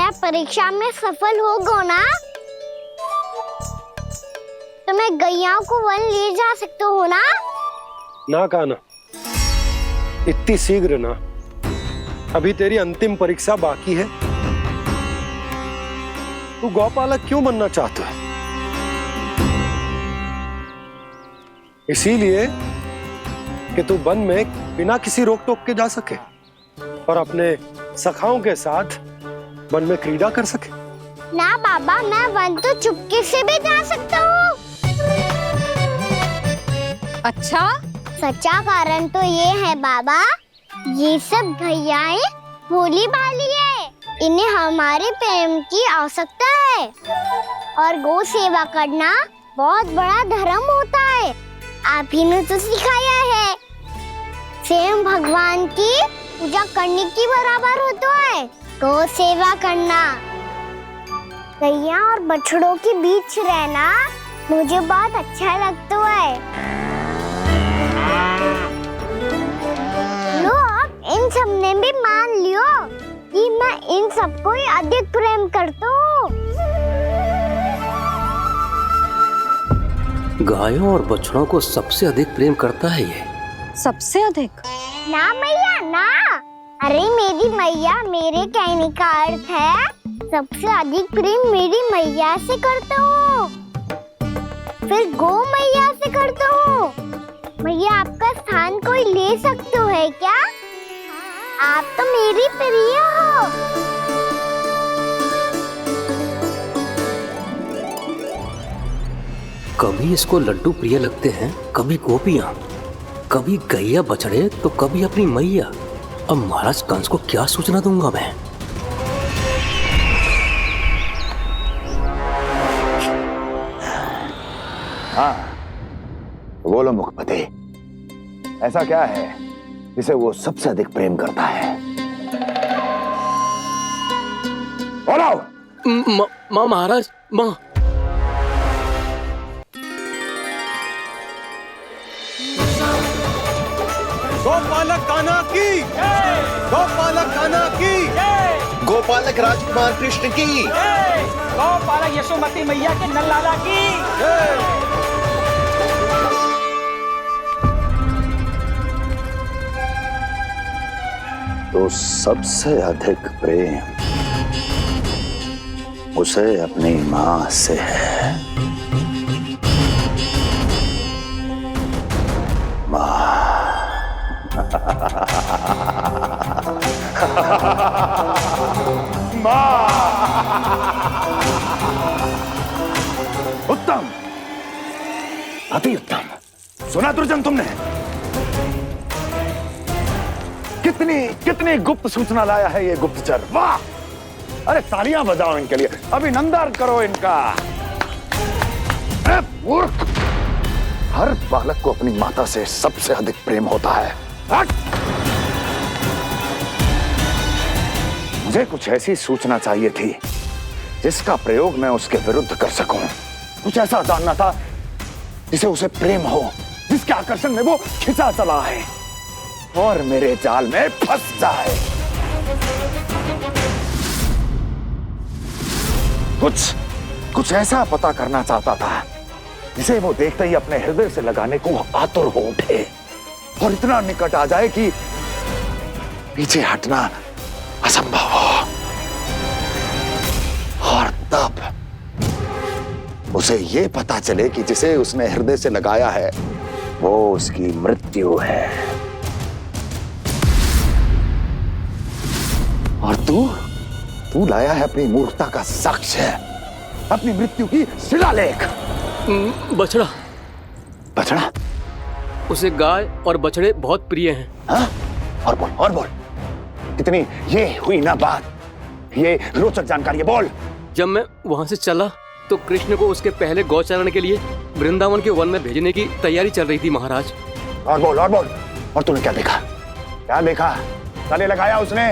मैं परीक्षा में सफल हो गो ना तो मैं गैयाओं को वन ले जा सकता हूँ ना? ना कान्हा, इतनी शीघ्र ना। अभी तेरी अंतिम परीक्षा बाकी है। तू गौपालक क्यों बनना चाहता है? इसीलिए कि तू वन में बिना किसी रोक टोक के जा सके और अपने सखाओं के साथ वन में क्रीड़ा कर सके। ना बाबा, मैं वन तो चुपके से भी जा सकता हूँ। अच्छा, सच्चा कारण तो ये है बाबा, ये सब भैयाएं भोली भाली है, इन्हें हमारे प्रेम की आवश्यकता है और गौ सेवा करना बहुत बड़ा धर्म होता है। आप ही ने तो सिखाया है, स्वयं भगवान की पूजा करने की बराबर होता है गौ सेवा करना। गैया और बछड़ों के बीच रहना मुझे बहुत अच्छा लगता है। लो, अब इन सब ने भी मान लियो कि मैं इन सबको ही अधिक प्रेम करता हूँ। गायों और बछड़ों को सबसे अधिक प्रेम करता है ये। सबसे अधिक? ना मैया ना, अरे मेरी मैया, मेरे कहने का अर्थ है सबसे अधिक प्रेम मेरी मैया से करता हूँ, फिर गौ मैया से करता हूँ। मैया, आपका स्थान कोई ले सकते है क्या? आप तो मेरी प्रिय हो। कभी इसको लड्डू प्रिय लगते हैं, कभी गोपियां, कभी गैया बछड़े तो कभी अपनी मैया। अब महाराज कंस को क्या सूचना दूंगा मैं? हाँ, बोलो मुखपति, ऐसा क्या है जिसे वो सबसे अधिक प्रेम करता है? बोलो। माँ महाराज, माँ। गोपालक कान्हा की, गोपालक कान्हा की, गोपालक राजकुमार कृष्ण की, गोपालक यशोमती मैया के नल्लाला की। तो सबसे अधिक प्रेम उसे अपनी माँ से है। माँ। उत्तम, अति उत्तम। सुना दुर्जन तुमने? कितनी कितनी गुप्त सूचना लाया है ये गुप्तचर। वाह! अरे तालियां बजाओ इनके लिए, अभिनंदन करो इनका। मूर्ख! हर बालक को अपनी माता से सबसे अधिक प्रेम होता है। हट! मुझे कुछ ऐसी सूचना चाहिए थी जिसका प्रयोग मैं उसके विरुद्ध कर सकूं। कुछ ऐसा जानना था जिसे उसे प्रेम हो, जिसके आकर्षण में वो खिंचा चला है और मेरे जाल में फंस जाए। कुछ ऐसा पता करना चाहता था जिसे वो देखते ही अपने हृदय से लगाने को आतुर हो उठे और इतना निकट आ जाए कि पीछे हटना असंभव हो। और तब उसे ये पता चले कि जिसे उसने हृदय से लगाया है वो उसकी मृत्यु है। और तू लाया है अपनी मूर्खता का साक्ष्य, अपनी मृत्यु की शिलालेख। बछड़ा। बछड़ा? उसे गाय और बछड़े बहुत प्रिय हैं। हाँ? और बोल। कितनी ये हुई ना बात, ये रोचक जानकारी है, बोल। जब मैं वहां से चला तो कृष्ण को उसके पहले गौचारण के लिए वृंदावन के वन में भेजने की तैयारी चल रही थी महाराज। और बोल। और तूने क्या देखा? गले लगाया उसने?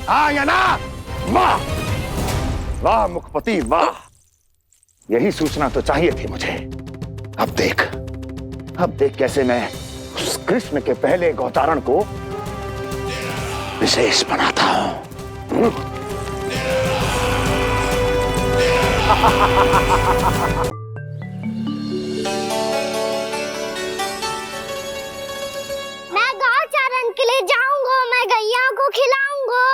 हाँ या ना? वाह मुखपति, वाह! यही सूचना तो चाहिए थी मुझे। अब देख कैसे मैं उस कृष्ण के पहले गौचारण को विशेष बनाता हूं। मैं गांव चारण के लिए जाऊंगा, मैं गैया को खिलाऊंगा,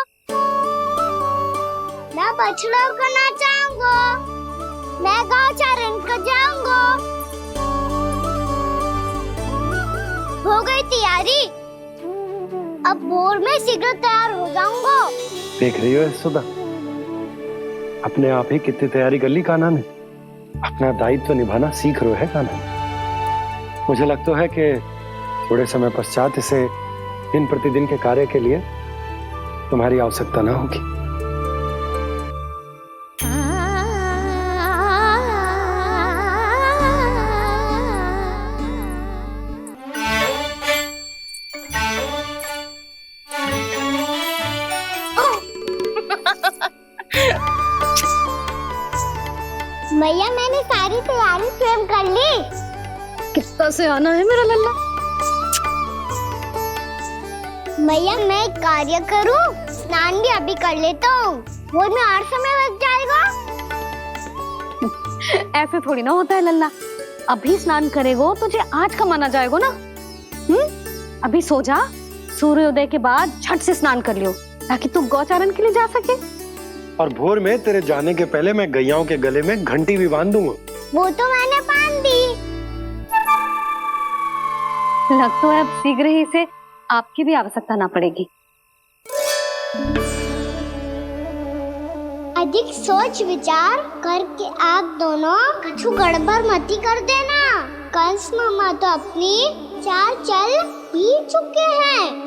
मैं बछड़ों को नचाऊंगा, मैं गांव चारण को जाऊंगा। हो गई तैयारी, अब भोर में शीघ्र तैयार हो जाऊंगा। देख रही हो यशोदा, अपने आप ही कितनी तैयारी कर ली कान्हा ने। अपना दायित्व निभाना सीख रहे है कान्हा। मुझे लगता है कि थोड़े समय पश्चात इसे दिन प्रतिदिन के कार्य के लिए तुम्हारी आवश्यकता ना होगी। भैया मैंने सारी तैयारी स्वयं कर ली। कितना से आना है मेरा लल्ला? भैया मैं एक कार्य करूं, स्नान भी अभी कर लेता हूँ, वो में और समय लग जाएगा। ऐसे थोड़ी ना होता है लल्ला, अभी स्नान करेगो तुझे आज का माना जाएगा ना। अभी सो जा, सूर्योदय के बाद झट से स्नान कर लियो ताकि तू गौचारण के लिए जा सके। और भोर में तेरे जाने के पहले मैं गैयाओं के गले में घंटी भी बांध दूंगा। वो तो मैंने बांध दी। लग तो है अब शीघ्र ही से आपकी भी आवश्यकता ना पड़ेगी। अधिक सोच विचार करके आप दोनों कछु गड़बड़ मती कर देना। कंस मामा तो अपनी चाल चल ही चुके हैं।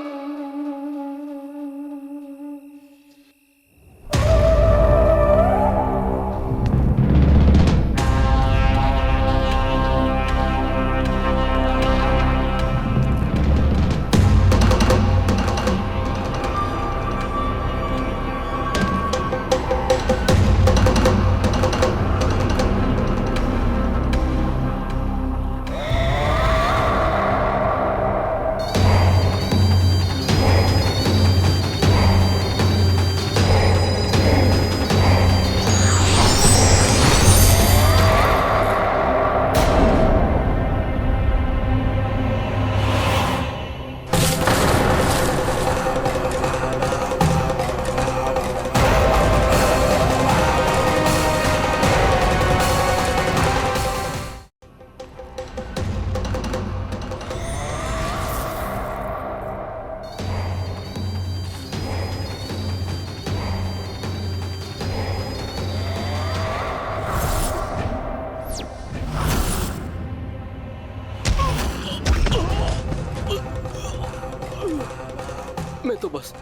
मैं तो बस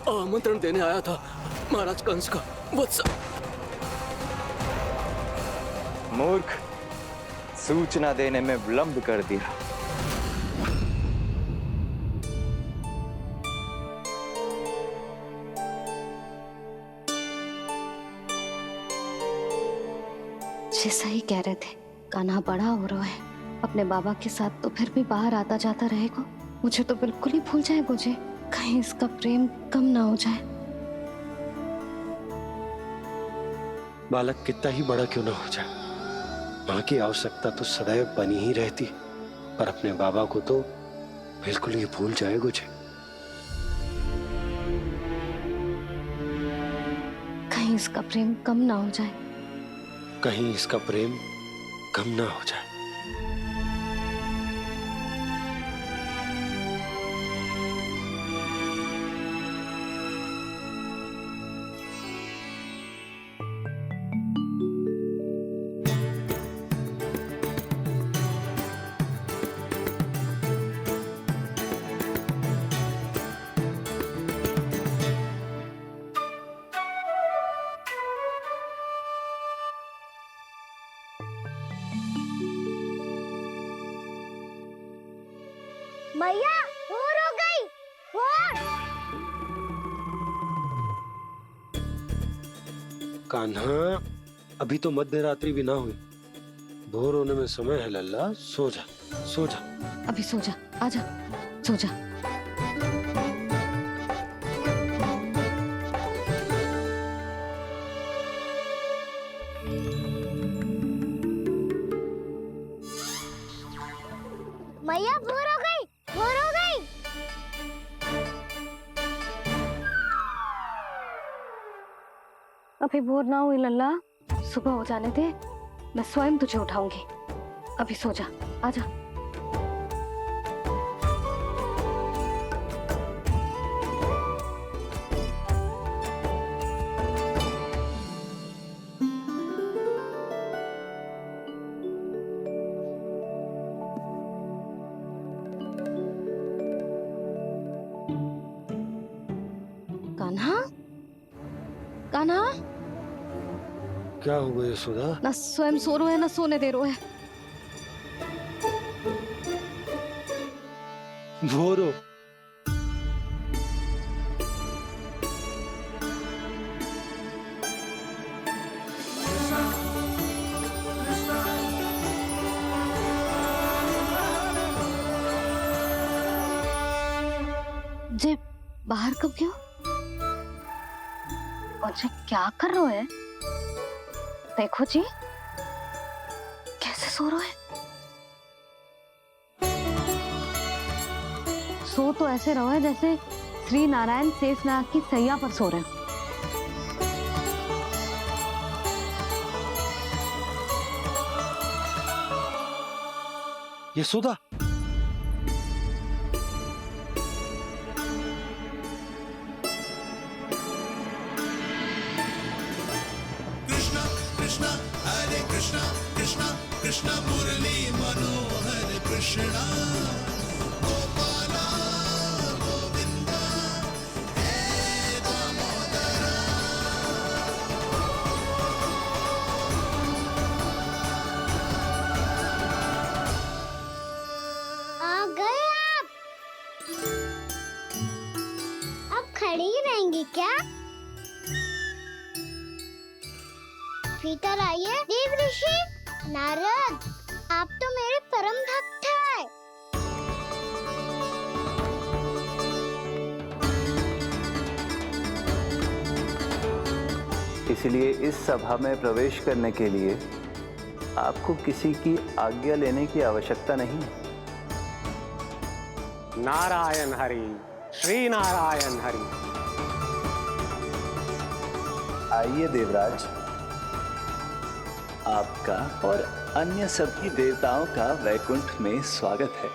आमंत्रण देने आया था महाराज कंस का। वत्स मूर्ख, सूचना देने में विलंब कर दिया। जैसा ही कह रहे थे, कान्हा बड़ा हो रहा है, अपने बाबा के साथ तो फिर भी बाहर आता जाता रहेगा। मुझे तो बिल्कुल ही भूल जाएगा मुझे, कहीं इसका प्रेम कम ना हो जाए। बालक कितना ही बड़ा क्यों ना हो जाए, माँ की आवश्यकता तो सदैव बनी ही रहती, पर अपने बाबा को तो बिल्कुल ही भूल जाए मुझे। कहीं इसका प्रेम कम ना हो जाए। कहीं इसका प्रेम कम ना हो जाए। भैया भोर हो गई, भोर। कान्हा, अभी तो मध्य रात्रि भी ना हुई, भोर होने में समय है लल्ला। सो जा, सो जा। अभी सो जा, आजा, सो जा। अभी भोर ना हुई लल्ला, सुबह हो जाने दे, मैं स्वयं तुझे उठाऊंगी। अभी सो जा, आजा। कान्हा, कान्हा, क्या हुआ यशोदा? ना स्वयं सो रहे है ना सोने दे रहे है। भोरो जे बाहर कब गयो? और जे क्या कर रहे है? देखो जी, कैसे सो रहे हैं। सो तो ऐसे रहो है जैसे श्री नारायण शेषनाग की सैया पर सो रहे हैं। यशोदा, कृष्ण मुरली मनोहर कृष्णा गोपाला गोविंदा हे दामोदरा। आ गए आप? अब खड़ी ही रहेंगी क्या? भीतर आइए। देव ऋषि नारद, आप तो मेरे परम भक्त हैं। इसलिए इस सभा में प्रवेश करने के लिए आपको किसी की आज्ञा लेने की आवश्यकता नहीं है। नारायण हरि, श्री नारायण हरि। आइए देवराज, आपका और अन्य सभी देवताओं का वैकुंठ में स्वागत है।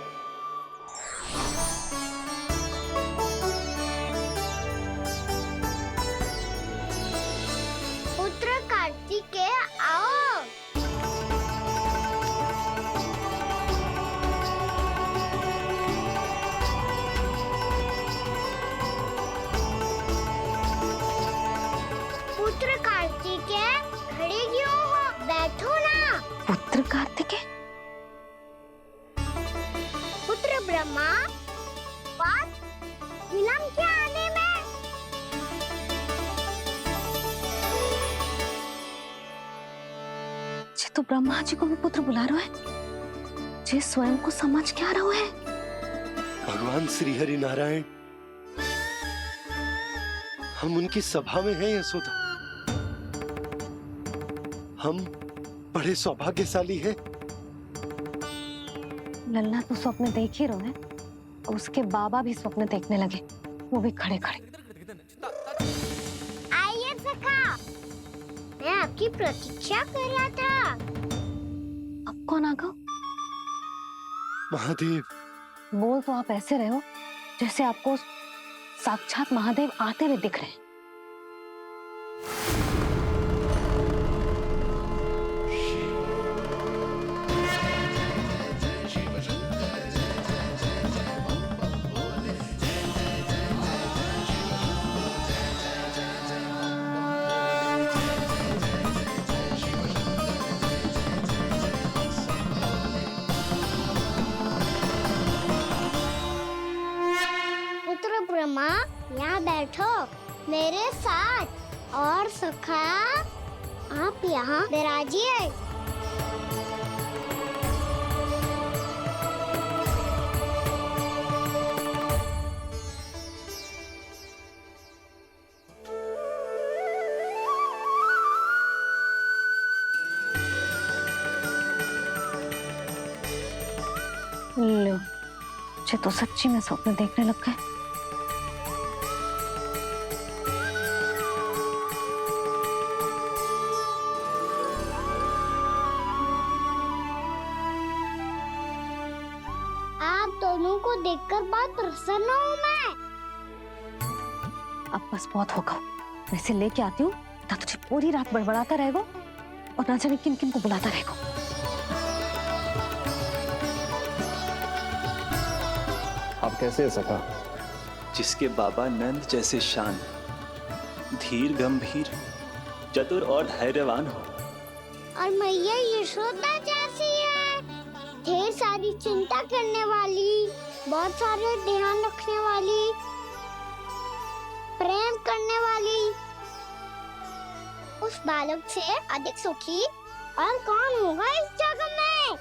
पुत्र कार्तिकेय आओ। पुत्र कार्तिकेय खड़े क्यों हो? बैठो ना। पुत्र कार्तिकेय, पुत्र ब्रह्मा, बात विलंब क्या आने में? जे तो ब्रह्मा जी को भी पुत्र बुला रहे है, जे स्वयं को समझ क्या रहे है। भगवान श्री हरि नारायण, हम उनकी सभा में हैं यशोदा। हम बड़े सौभाग्यशाली हैं। लल्ला तो स्वप्न देख ही रहे हैं, और उसके बाबा भी स्वप्न देखने लगे, वो भी खड़े खड़े। आइए सखा, मैं आपकी प्रतीक्षा कर रहा था। अब कौन आ गया? महादेव। बोल तो आप ऐसे रहे हो जैसे आपको साक्षात महादेव आते हुए दिख रहे हैं। ब्रह्मा, यहाँ बैठो मेरे साथ। और सखा, आप यहाँ विराजिए। लो, मुझे तो सच्ची में स्वप्न देखने लग गए। देखकर बहुत प्रसन्न हूँ मैं। अब बस बहुत होगा, वैसे लेके आती हूँ ना, तुझे पूरी रात बड़बड़ाता रहेगा और ना जाने किन किन को बुलाता रहेगा। आप कैसे सका? जिसके बाबा नंद जैसे शान, धीर गंभीर, चतुर और धैर्यवान हो। और मैया यशोदा जैसी है, ढेर सारी चिंता करने वाली, बहुत सारे ध्यान रखने वाली, प्रेम करने वाली। उस बालक से अधिक सुखी और कौन होगा इस जगत में?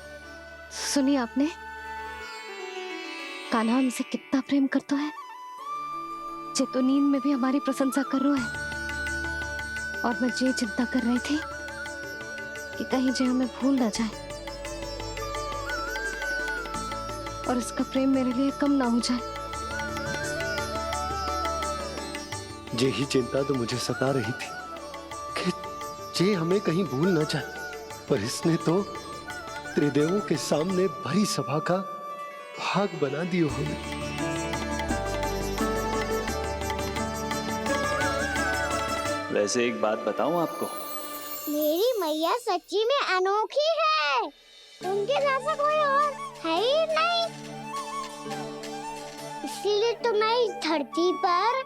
सुनिए आपने, कान्हा हमसे कितना प्रेम करता है, जे तो नींद में भी हमारी प्रशंसा कर रहा है। और मैं ये चिंता कर रही थी कि कहीं जे हमें भूल ना जाए और इसका प्रेम मेरे लिए कम ना हो जाए। यही चिंता तो मुझे सता रही थी कि जे हमें कहीं भूल ना जाए, पर इसने तो त्रिदेवों के सामने भरी सभा का भाग बना दियो हमें। वैसे एक बात बताऊं आपको, मेरी मैया सच्ची में अनोखी है, उनके जैसा कोई और है ही नहीं। इसीलिए तो मैं इस धरती पर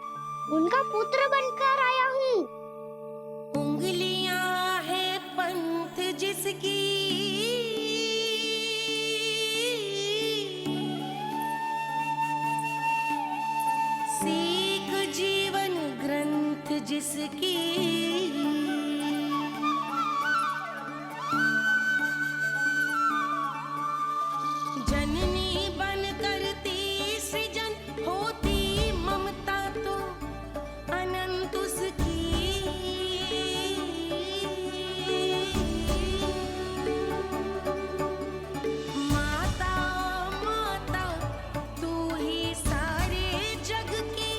उनका पुत्र बनकर आया हूँ। उंगलियां है पंथ जिसकी, सीख जीवन ग्रंथ जिसकी, जननी बन करती सृजन, होती ममता तो अनंत उसकी। माता माता तू ही सारे जग की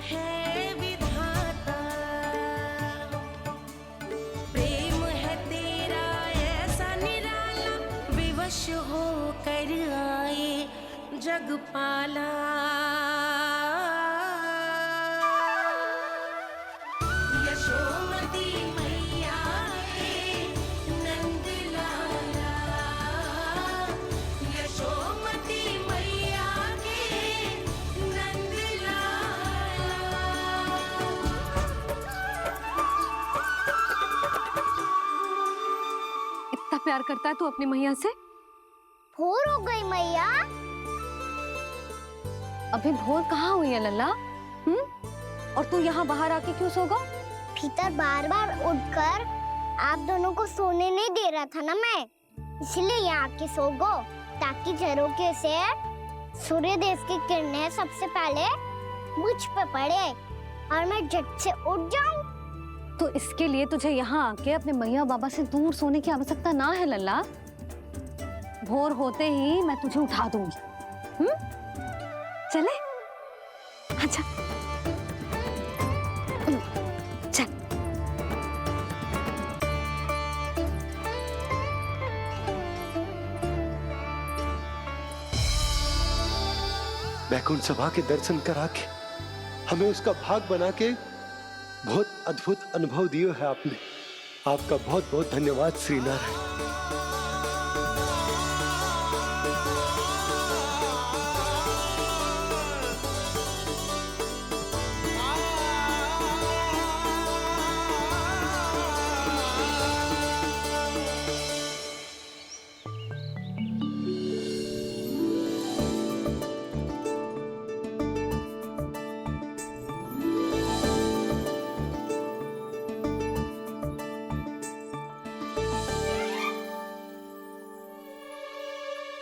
है विधाता, प्रेम है तेरा ऐसा निराला, विवश होकर आए जग पाला। यशोमती मैया के नंद लाला, यशोमती मैया के नंद लाला। इतना प्यार करता है तू अपनी मैया से? भोर हो गई मैया। अभी भोर कहाँ हुई है लल्ला? और तू यहाँ बाहर आके क्यों सो गया? भीतर बार बार उठकर आप दोनों को सोने नहीं दे रहा था ना मैं, इसलिए यहाँ आके सो गो, ताकि झरोखे से सूर्य देव की किरणें सबसे पहले मुझ पे पड़े और मैं झट से उठ जाऊं। तो इसके लिए तुझे यहाँ आके अपने मैया बाबा से दूर सोने की आवश्यकता ना है लल्ला। भोर होते ही मैं तुझे उठा दूंगी। चले? अच्छा चल। वैकुंठ सभा के दर्शन करा के हमें उसका भाग बना के बहुत अद्भुत अनुभव दियो है आपने। आपका बहुत बहुत धन्यवाद श्रीनारायण।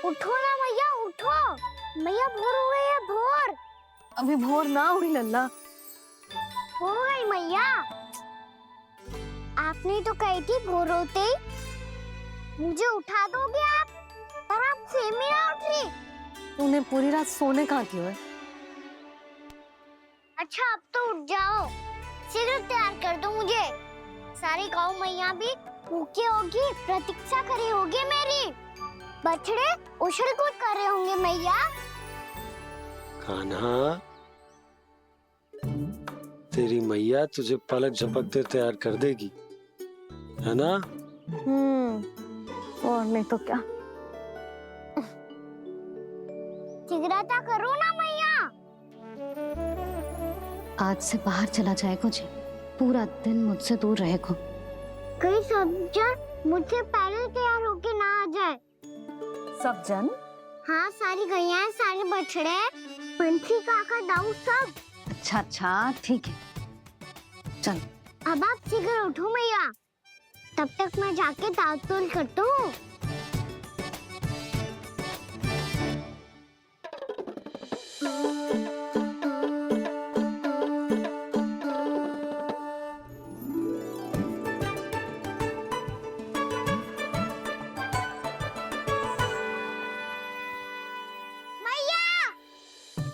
उठो ना मैया, उठो मैया, भोर हो गई है, भोर। अभी भोर ना हुई लल्ला। हो गई मैया। आपने तो कही थी भोर होते ही मुझे उठा दोगे आप, पर आप सेम ही ना उठ रही। तूने पूरी रात सोने कहाँ की है? अच्छा अब तो उठ जाओ, शीघ्र तैयार कर दो मुझे। सारी गाँव मैया भी भूखी होगी, प्रतीक्षा करी होगी मेरी। बछड़े उछल कूद कर रहे होंगे मैया। कान्हा, तेरी मैया तुझे पलक झपकते तैयार कर देगी, है ना? और नहीं तो क्या। जिगराता करो ना मैया। आज से बाहर चला जाएगा जी, पूरा दिन मुझसे दूर रहेगा। कहीं सब जन मुझसे पहले तैयार होके ना आ जाए। सब जन? हाँ, सारी गैया, सारे बछड़े, पंछी, काका, दाऊ सब। अच्छा अच्छा, ठीक है, चल। अब आप शीघ्र उठो मैया, तब तक मैं जाके ताल तोल करता हूँ।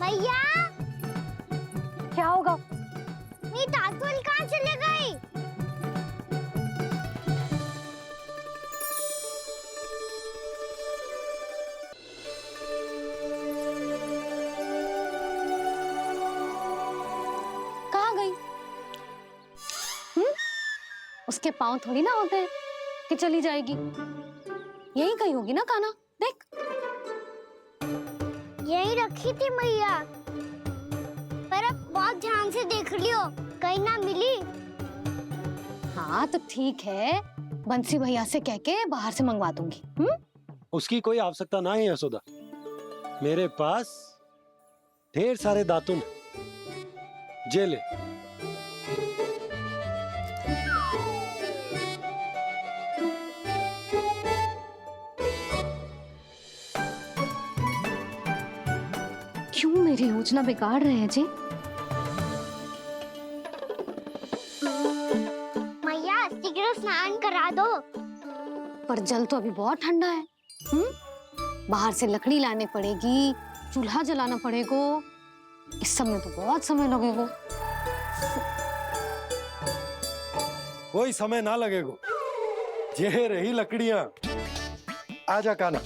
मैया, क्या होगा? मेरी तातुल कहाँ चले गई? कहाँ गई? उसके पाँव थोड़ी ना होते हैं कि चली जाएगी। यही कहीं होगी ना कान्हा, देख। यही रखी थी मैया, पर अब बहुत ध्यान से देख लियो, कहीं ना मिली। हाँ तो ठीक है, बंसी भैया से कह के बाहर से मंगवा दूंगी। उसकी कोई आवश्यकता ना है यशोदा, मेरे पास ढेर सारे दातुन, जे ले। क्यों मेरी योजना बिगाड़ रहे हैं जी? मैया, शीघ्र स्नान करा दो। पर जल तो अभी बहुत ठंडा है। बाहर से लकड़ी लाने पड़ेगी, चूल्हा जलाना पड़ेगा। इस सब में तो बहुत समय लगेगा। कोई समय ना लगेगा, ये रही लकड़ियां। आजा कान्हा।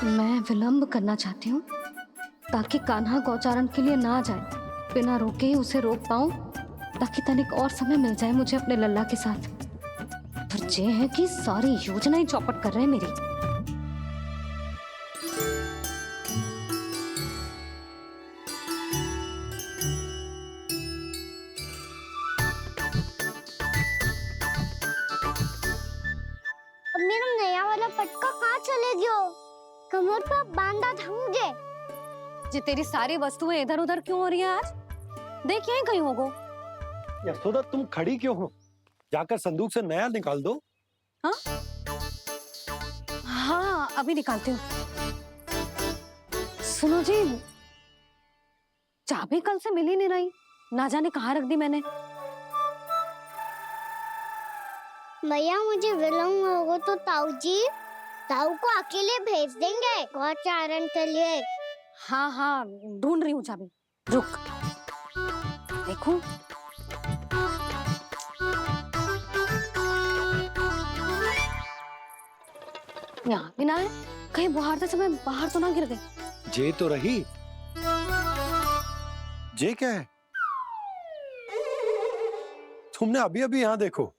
मैं विलंब करना चाहती हूँ ताकि कान्हा गौचारण के लिए ना जाए, बिना रोके ही उसे रोक पाऊं, ताकि तनिक और समय मिल जाए मुझे अपने लल्ला के साथ। पर ये है कि सारी योजना ही चौपट कर रहे हैं मेरी। अब मेरा नया वाला पटका कहाँ चले गयो? कमर पर बांधा था मुझे। जी तेरी सारी वस्तुएं इधर उधर क्यों हो रही है आज? देख यहीं कहीं होगो। यशोदा, तुम खड़ी क्यों हो? जाकर संदूक से नया निकाल दो। हाँ हाँ, अभी निकालती हूँ। सुनो जी, चाबी कल से मिल ही नहीं रही, ना जाने कहाँ रख दी मैंने। भैया, मुझे विलम्ब होगा तो ताऊ को अकेले भेज देंगे गौचारण के लिए। हाँ हाँ, ढूंढ रही हूँ चाबी, रुक। देखूं। यहाँ भी ना है, कहीं बुहारते समय बाहर तो ना गिर गई। जे तो रही। जे क्या है? तुमने अभी अभी यहाँ देखो।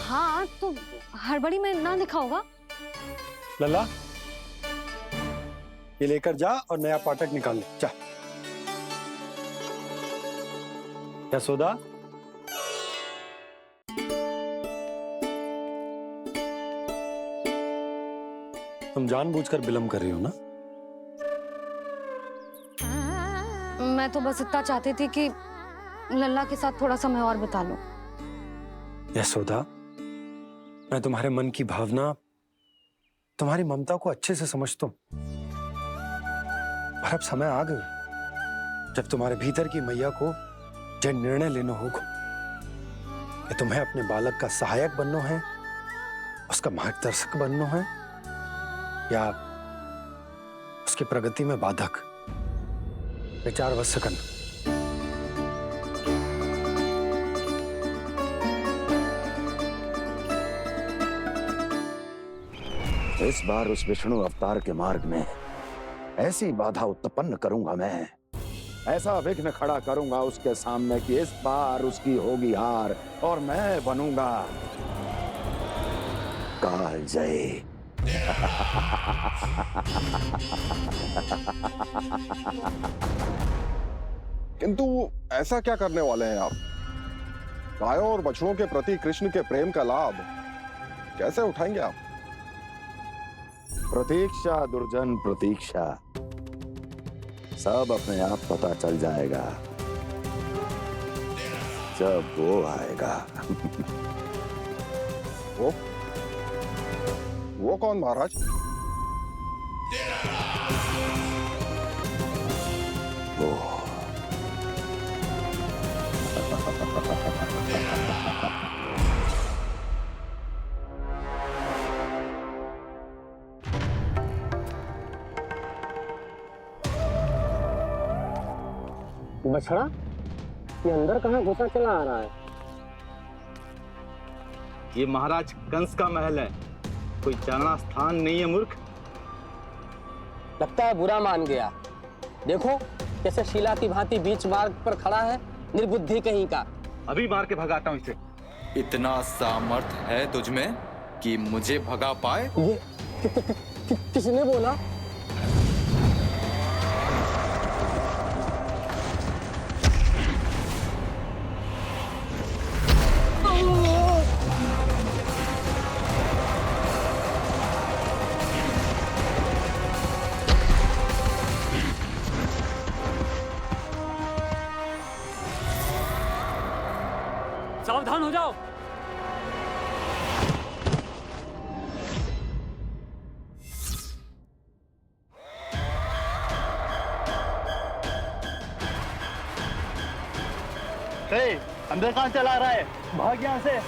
हाँ तो हड़बड़ी में ना दिखा होगा। लल्ला, ये लेकर जा और नया पाठक निकाल ले, जा। यशोदा, तुम जानबूझकर विलंब कर रही हो ना? मैं तो बस इतना चाहती थी कि लल्ला के साथ थोड़ा समय और बिता लो। यशोदा, मैं तुम्हारे मन की भावना, तुम्हारी ममता को अच्छे से समझता हूं, पर अब समय आ गया जब तुम्हारे भीतर की मैया को यह निर्णय लेना होगा कि तुम्हें अपने बालक का सहायक बनना है, उसका मार्गदर्शक बनना है, या उसकी प्रगति में बाधक। विचार अवश्य करना। इस बार उस विष्णु अवतार के मार्ग में ऐसी बाधा उत्पन्न करूंगा मैं, ऐसा विघ्न खड़ा करूंगा उसके सामने कि इस बार उसकी होगी हार और मैं बनूंगा कालजयी। किंतु ऐसा क्या करने वाले हैं आप? गायों और बछड़ों के प्रति कृष्ण के प्रेम का लाभ कैसे उठाएंगे आप? प्रतीक्षा दुर्जन प्रतीक्षा, सब अपने आप पता चल जाएगा जब वो आएगा। वो कौन महाराज? वो बछड़ा, ये अंदर कहाँ घुसा चला आ रहा है? ये महाराज कंस का महल है, कोई जाना स्थान नहीं है मूर्ख। लगता है बुरा मान गया। देखो कैसे शीला की भांति बीच मार्ग पर खड़ा है, निर्बुद्धि कहीं का। अभी मार के भगाता हूँ इसे। इतना सामर्थ है तुझमें कि मुझे भगा पाए? ये किसने बोला? सावधान हो जाओ। अंदर कहाँ चला रहा है? भाग यहाँ से।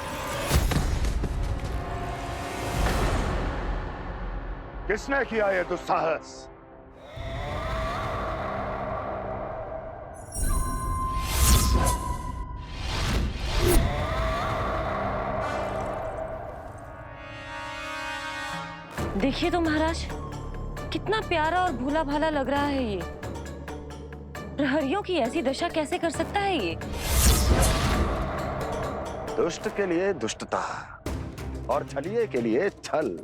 किसने किया ये दुस्साहस? देखिए तो महाराज, कितना प्यारा और भोला भाला लग रहा है ये। प्रहरियों की ऐसी दशा कैसे कर सकता है ये? दुष्ट के लिए दुष्टता और छलिए के लिए छल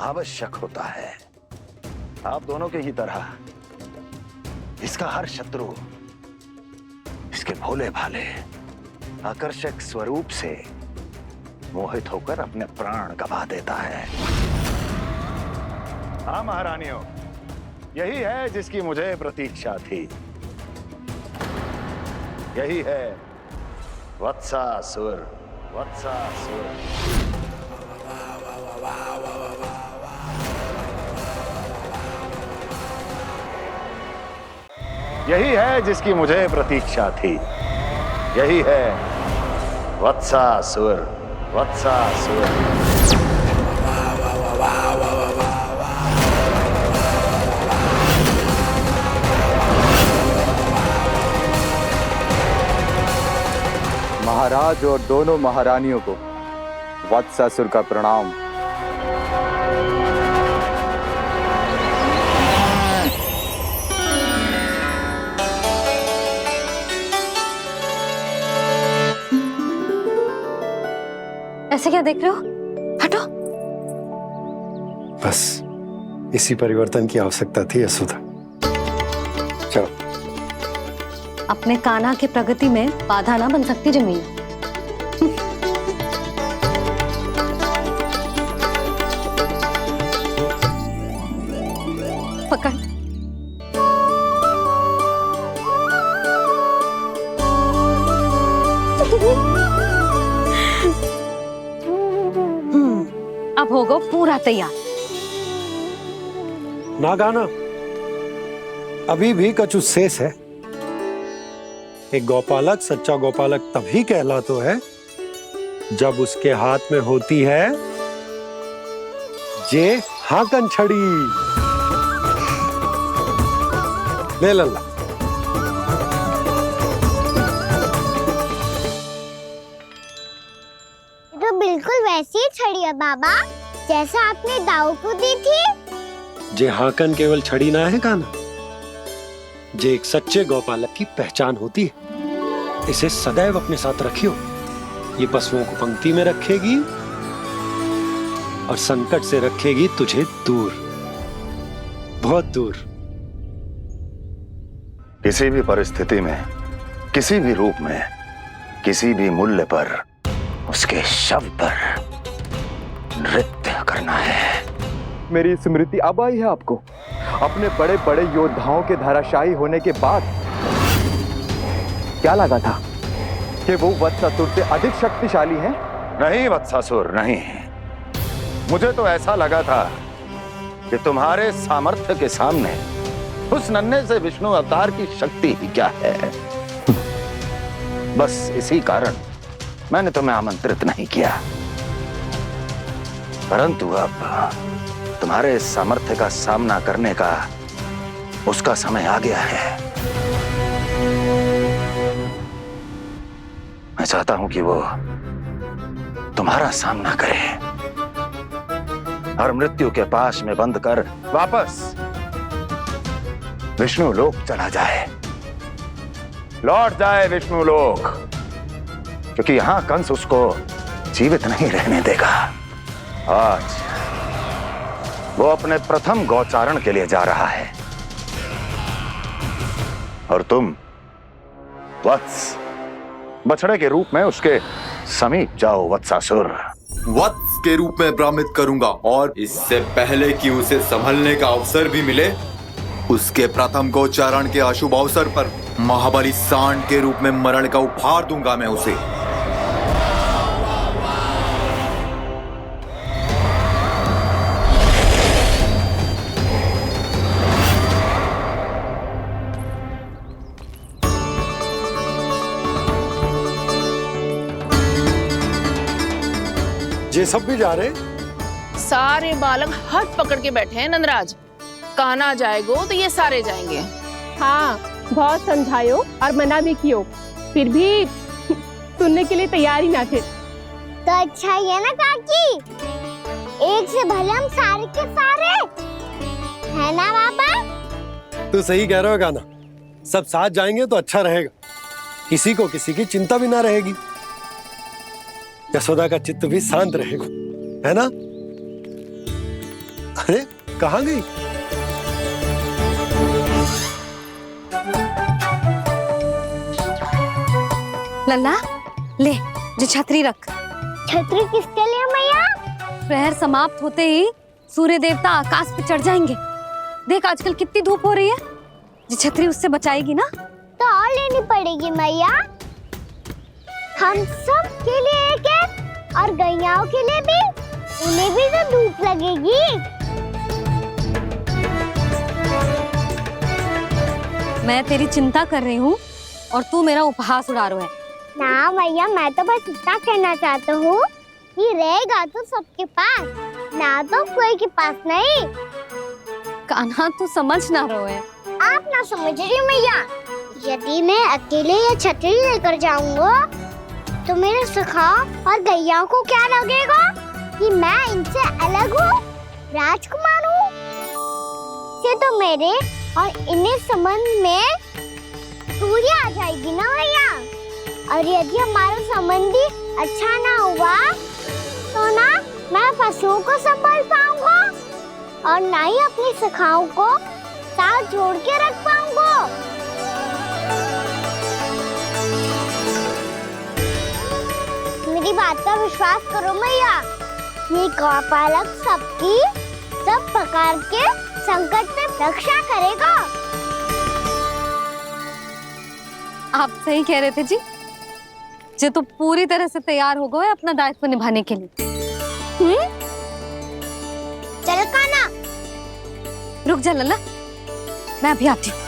आवश्यक होता है। आप दोनों के ही तरह इसका हर शत्रु इसके भोले भाले आकर्षक स्वरूप से मोहित होकर अपने प्राण गवा देता है। हाँ महारानियों, यही है जिसकी मुझे प्रतीक्षा थी। यही है वत्सासुर। वत्सासुर यही है जिसकी मुझे प्रतीक्षा थी। यही है वत्सासुर। वत्सासुर महाराज और दोनों महारानियों को वत्सासुर का प्रणाम। ऐसे क्या देख रहे हो? हटो। बस इसी परिवर्तन की आवश्यकता थी यशोदा। चलो। अपने कान्हा की प्रगति में बाधा ना बन सकती जमीन। पकड़। अब होगा पूरा तैयार। ना गाना, अभी भी कछु शेष है। एक गौपालक सच्चा गौपालक तभी कहलाता है जब उसके हाथ में होती है जे हाकन छड़ी। ले लल्ला। ये तो बिल्कुल वैसी ही छड़ी है बाबा जैसा आपने दाऊ को दी थी। जे हाकन केवल छड़ी ना है काना, जे एक सच्चे गौपालक की पहचान होती है। इसे सदैव अपने साथ रखियो। ये पशुओं को पंक्ति में रखेगी और संकट से रखेगी तुझे दूर, बहुत दूर। किसी भी परिस्थिति में, किसी भी रूप में, किसी भी मूल्य पर उसके शव पर नृत्य करना है। मेरी स्मृति अब आई है आपको, अपने बड़े बड़े योद्धाओं के धराशायी होने के बाद। क्या लगा था कि वो वत्सासुर से अधिक शक्तिशाली हैं? नहीं वत्सासुर, नहीं। मुझे तो ऐसा लगा था कि तुम्हारे सामर्थ्य के सामने उस नन्हे से विष्णु अवतार की शक्ति ही क्या है। बस इसी कारण मैंने तुम्हें आमंत्रित नहीं किया। परंतु अब तुम्हारे सामर्थ्य का सामना करने का उसका समय आ गया है। मैं चाहता हूं कि वो तुम्हारा सामना करे और मृत्यु के पाश में बंद कर वापस विष्णु लोक चला जाए, लौट जाए विष्णु लोक, क्योंकि यहां कंस उसको जीवित नहीं रहने देगा। आज वो अपने प्रथम गौचारण के लिए जा रहा है और तुम वत्स, बछड़े के रूप में उसके समीप जाओ वत्सासुर। वत्स के रूप में भ्रमित करूंगा और इससे पहले कि उसे संभलने का अवसर भी मिले, उसके प्रथम गोचारण के अशुभ अवसर पर महाबली सांड के रूप में मरण का उपहार दूंगा मैं उसे। ये सब भी जा रहे? सारे बालक हाथ पकड़ के बैठे हैं नंदराज। कान्हा जाएगो तो ये सारे जाएंगे। हाँ, बहुत समझायो और मना भी कियो, फिर भी सुनने के लिए तैयार ही ना थे। तो अच्छा ही है ना काकी, एक से भले हम सारे के सारे है ना बाबा। तू सही कह रहे हो गाना, सब साथ जाएंगे तो अच्छा रहेगा, किसी को किसी की चिंता भी ना रहेगी, यशोदा का चित्त भी शांत रहेगा, है ना। अरे कहाँ गई? लल्ला ले, जो छतरी रख। छतरी किसके लिए मैया? प्रहर समाप्त होते ही सूर्य देवता आकाश पे चढ़ जाएंगे। देख आजकल कितनी धूप हो रही है, जो छतरी उससे बचाएगी ना। तो और लेनी पड़ेगी मैया, हम सब के लिए एक एक और गैयाओं के लिए भी, उन्हें भी तो धूप लगेगी। मैं तेरी चिंता कर रही हूँ और तू मेरा उपहास उड़ा रहा है। ना मैया, मैं तो बस इतना कहना चाहता हूँ कि रहेगा तो सबके पास, ना तो कोई के पास नहीं। कान्हा तू समझ ना रहो है। आप ना समझ रही मैया, यदि मैं अकेले ये छतरी लेकर जाऊंगा तो मेरे सखा और गैयाओं को क्या लगेगा कि मैं इनसे अलग हूँ, राजकुमार हूँ। ये तो मेरे और इन्हें संबंध में दूरी आ जाएगी ना भैया। और यदि हमारा संबंध ही अच्छा ना हुआ तो ना मैं पशुओं को संभाल पाऊंगा और ना ही अपनी सखाओं को साथ जोड़ के रख पाऊंगा। मेरी बात का विश्वास करो मैया, ये गौपालक सबकी सब प्रकार के संकट से रक्षा करेगा। आप सही कह रहे थे जी, जो तो पूरी तरह से तैयार हो गए अपना दायित्व निभाने के लिए। चल कान्हा। रुक जा लल्ला, मैं अभी आती हूँ।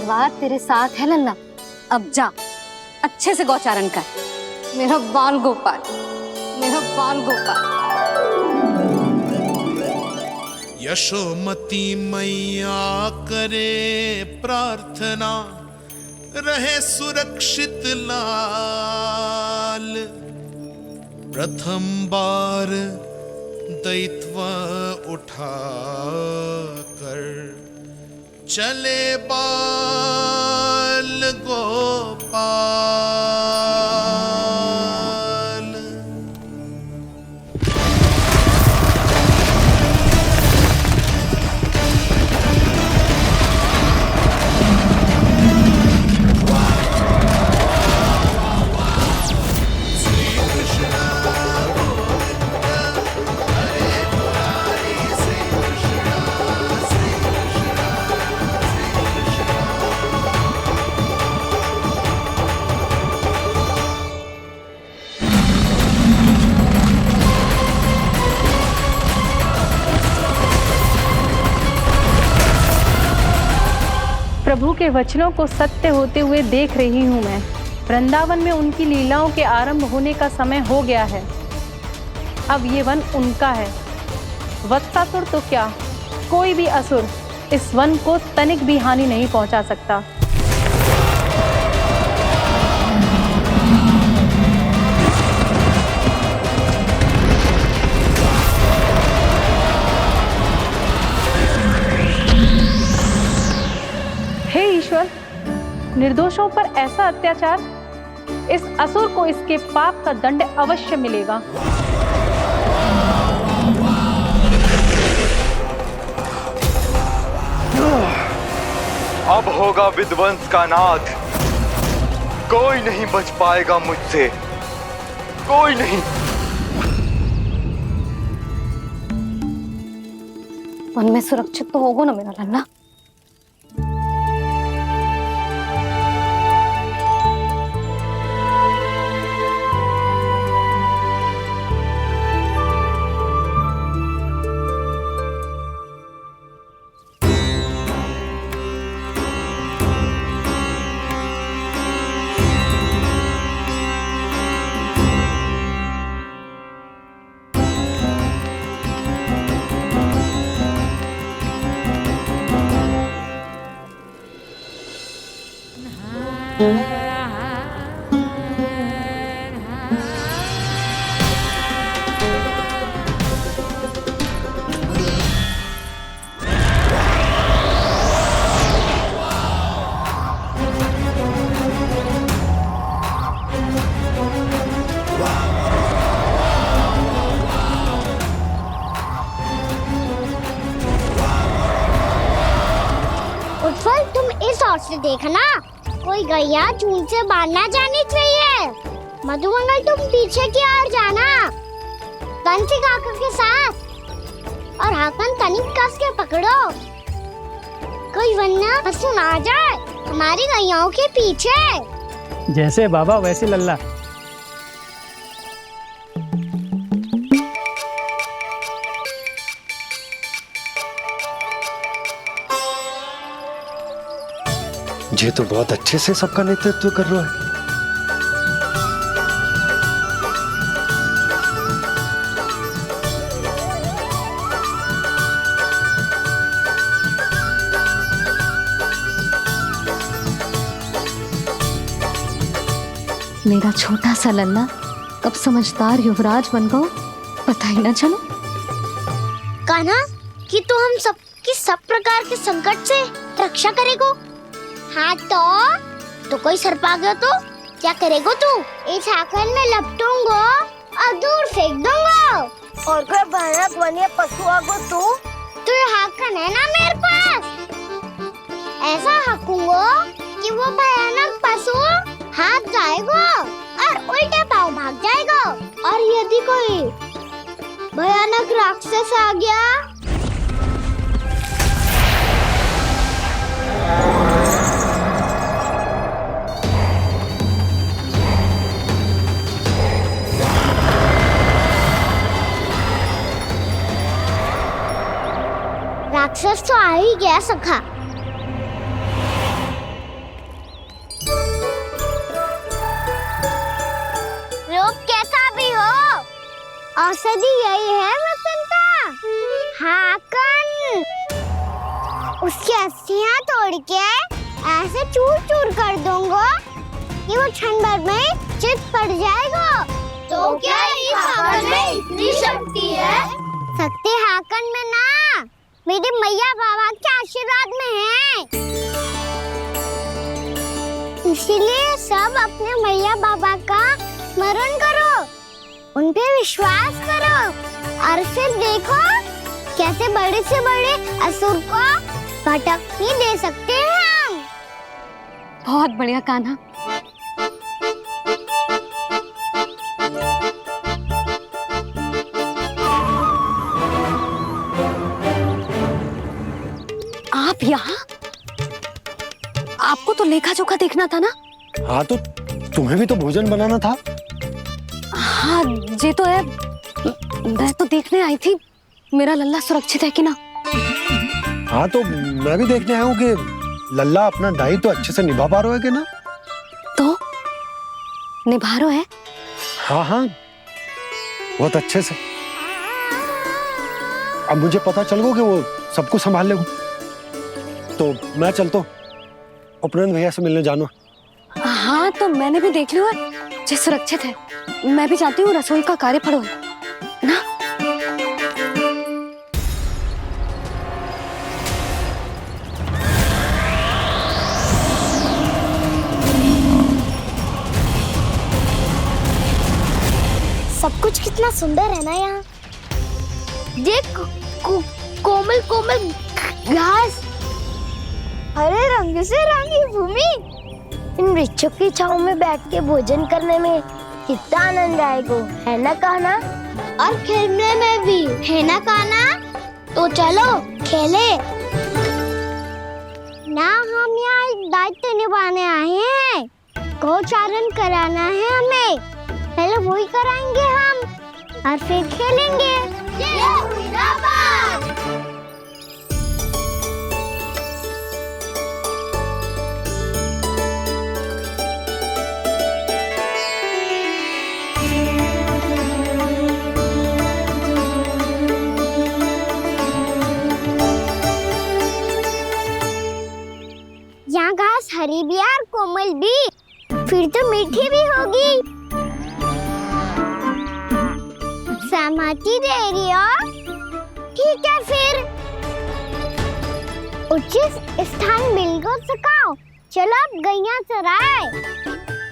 आशीर्वाद तेरे साथ है लल्ला। अब जा, अच्छे से गौचारण कर। मेरा बाल गोपाल, मेरा बाल गोपाल। यशोमती मैया करे प्रार्थना, रहे सुरक्षित लाल। प्रथम बार दैत्व उठा कर चले बाल गोपाल। प्रभु के वचनों को सत्य होते हुए देख रही हूँ मैं। वृंदावन में उनकी लीलाओं के आरंभ होने का समय हो गया है। अब ये वन उनका है। वत्सासुर तो क्या, कोई भी असुर इस वन को तनिक भी हानि नहीं पहुंचा सकता। हे ईश्वर, निर्दोषों पर ऐसा अत्याचार, इस असुर को इसके पाप का दंड अवश्य मिलेगा। अब होगा विध्वंस का नाद। कोई नहीं बच पाएगा मुझसे, कोई नहीं। वन में सुरक्षित तो होगा ना मेरा लल्ला? उत्पल, तुम इस ओर से देखना, कोई गैया चून से बाहर ना जानी चाहिए। मधुमंगल, तुम पीछे की ओर जाना, कंसी काका के साथ, और हाकन तनिक कस के पकड़ो, कोई वरना पशु ना जाए हमारी गैयाओं के पीछे। जैसे बाबा वैसे लल्ला। ये तो बहुत अच्छे से सबका नेतृत्व कर रहा है। मेरा छोटा सा लल्ला कब समझदार युवराज बन गो पता ही ना चलो। कान्हा, कि तू हम सबकी सब प्रकार के संकट से रक्षा करेगो। हाँ तो कोई सर्प आ गया तो क्या करेगो तू? इस हाकन में लपटूंगा और दूर फेंक दूंगा। और कोई भयानक वन्य पशु आगो तो ये हाकन है ना मेरे पास, ऐसा हाकूंगा कि वो भयानक पशु हाथ जाएगा और उल्टे पाँव भाग जाएगा। और यदि कोई भयानक राक्षस आ गया राक्षस तो आ ही गया सखा। औषधि यही है वसंता, हाकन। उसकी अस्थियां तोड़ के ऐसे चूर चूर कर दूंगा कि वो क्षण भर में चित पड़ जाएगा। तो क्या इस हाकन में इतनी शक्ति है? शक्ति हाकन में ना, मेरे मैया बाबा के आशीर्वाद में है। इसीलिए सब अपने मैया बाबा का स्मरण करो, उन पे विश्वास करो और फिर देखो कैसे बड़े से बड़े असुर को भटकने दे सकते हैं हम। बहुत बढ़िया कान्हा। आप यहाँ? आपको तो लेखा जोखा देखना था ना? हाँ, तो तुम्हें भी तो भोजन बनाना था। हाँ ये तो है, मैं तो देखने आई थी मेरा लल्ला सुरक्षित है कि ना। हाँ, तो मैं भी देखने आया हूँ कि लल्ला अपना दायित्व तो अच्छे से निभा पा रहा है कि ना। तो निभा रहा है? हाँ हाँ, बहुत अच्छे से। अब मुझे पता चल गया कि वो सबको संभाल लेगा, तो मैं चलता हूँ, उपनंद भैया से मिलने जाना। हाँ, तो मैंने भी देख लिया जो सुरक्षित है। मैं भी चाहती हूँ रसोई का कार्य पड़ो ना। सब कुछ कितना सुंदर है ना यहाँ। देख कोमल कोमल घास, हरे रंग से रंगी भूमि। इन वृक्षों की छांव में बैठ के भोजन करने में कितना आनंद आएगा, है ना कान्हा? और खेलने में भी, है ना कान्हा? तो चलो खेले ना। हम यहाँ एक दायित्व निभाने आए हैं, गोचारण कराना है हमें। पहले वही कराएंगे हम और फिर खेलेंगे। यहाँ घास हरी भी और कोमल भी, फिर तो मीठी भी होगी। सहमति दे रही हो? ठीक है फिर उचित स्थान बिल्कुल सुखाओ। चलो अब गैया चराए।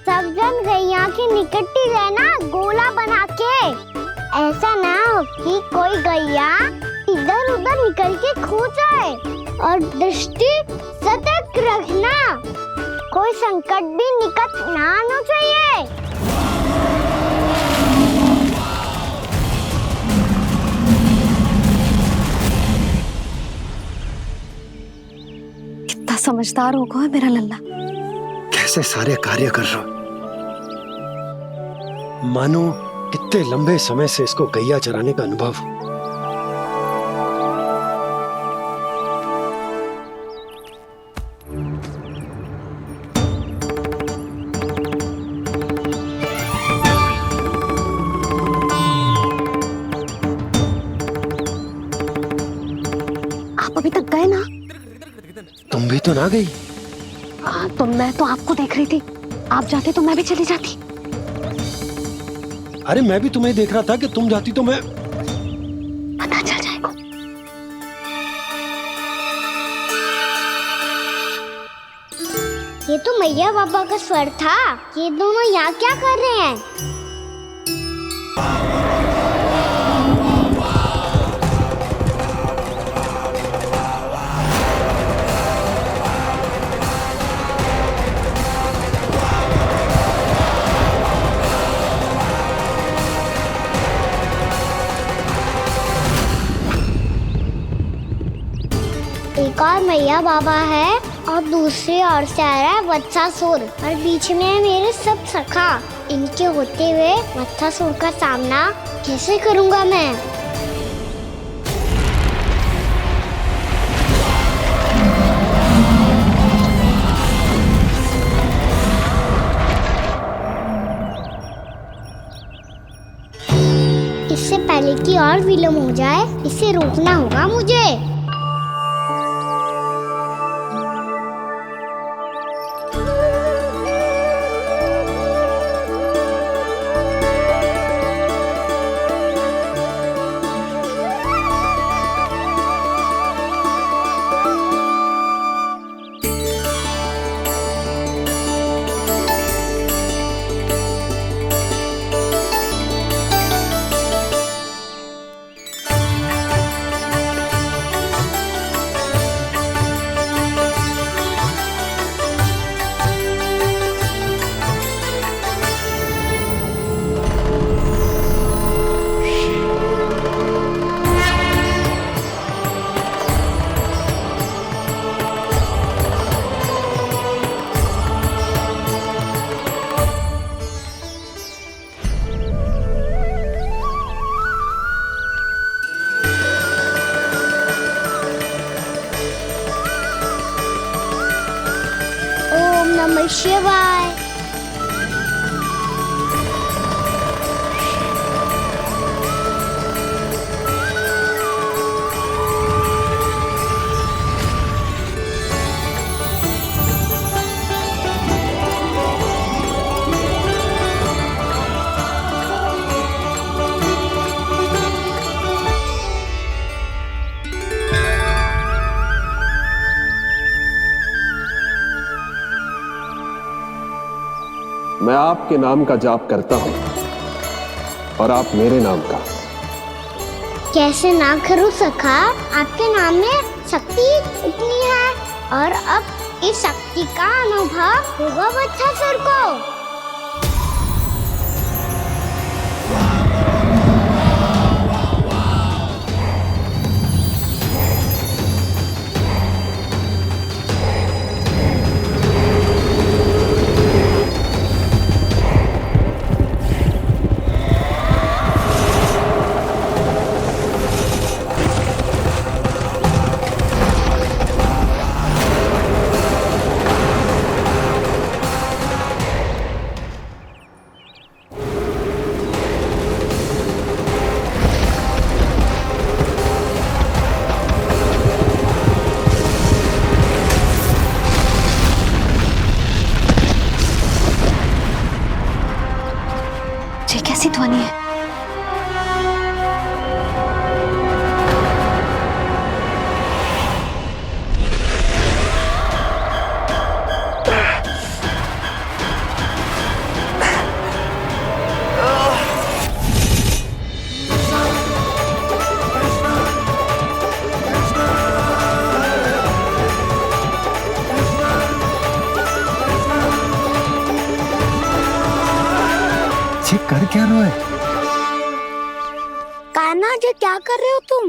सब जन गैया के निकट ही रहना, गोला बना के। ऐसा ना हो कि कोई गैया इधर उधर निकल के खो जाए। और दृष्टि सतर्क रखना, कोई संकट भी निकट ना आना चाहिए। कितना समझदार होगा मेरा लल्ला। कैसे सारे कार्य कर रहा, मानो कितने लंबे समय से इसको गैया चराने का अनुभव हो। आप अभी तक गए ना? तुम भी तो ना गई। तो मैं तो आपको देख रही थी, आप जाते तो मैं भी चली जाती। अरे मैं भी तुम्हें देख रहा था कि तुम जाती तो मैं। पता चल जाएगा। ये तो मैया बाबा का स्वर था। ये दोनों यहाँ क्या कर रहे हैं? एक और मैया बाबा है और दूसरी ओर से आ रहा है वत्सासुर और बीच में है मेरे सब सखा। इनके होते हुए वत्सासुर का सामना कैसे करूंगा मैं? इससे और विलम्ब हो जाए, इसे रोकना होगा मुझे। ओम नमः शिवाय। मैं आपके नाम का जाप करता हूं और आप मेरे नाम का। कैसे ना करूं सखा, आपके नाम में शक्ति इतनी है और अब इस शक्ति का अनुभव होगा बच्चासुर को। ये कैसी ध्वनि है? कर क्या रहे हो? कान्हा जी क्या कर रहे हो तुम?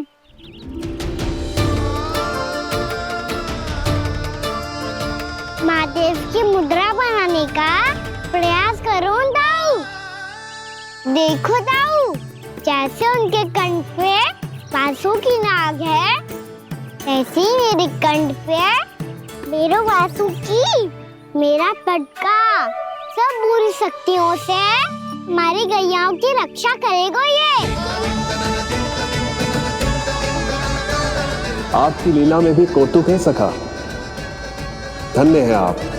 महादेव की मुद्रा बनाने का प्रयास करो दाऊ। देखो दाऊ, जैसे उनके कंठ पे वासु की नाग है, ऐसे ही मेरे कंठ पे मेरे वासु की मेरा पटका सब बुरी शक्तियों से हमारी गैयाओं की रक्षा करेगा ये। आपकी लीला में भी कौतुक है सखा, धन्य है आप।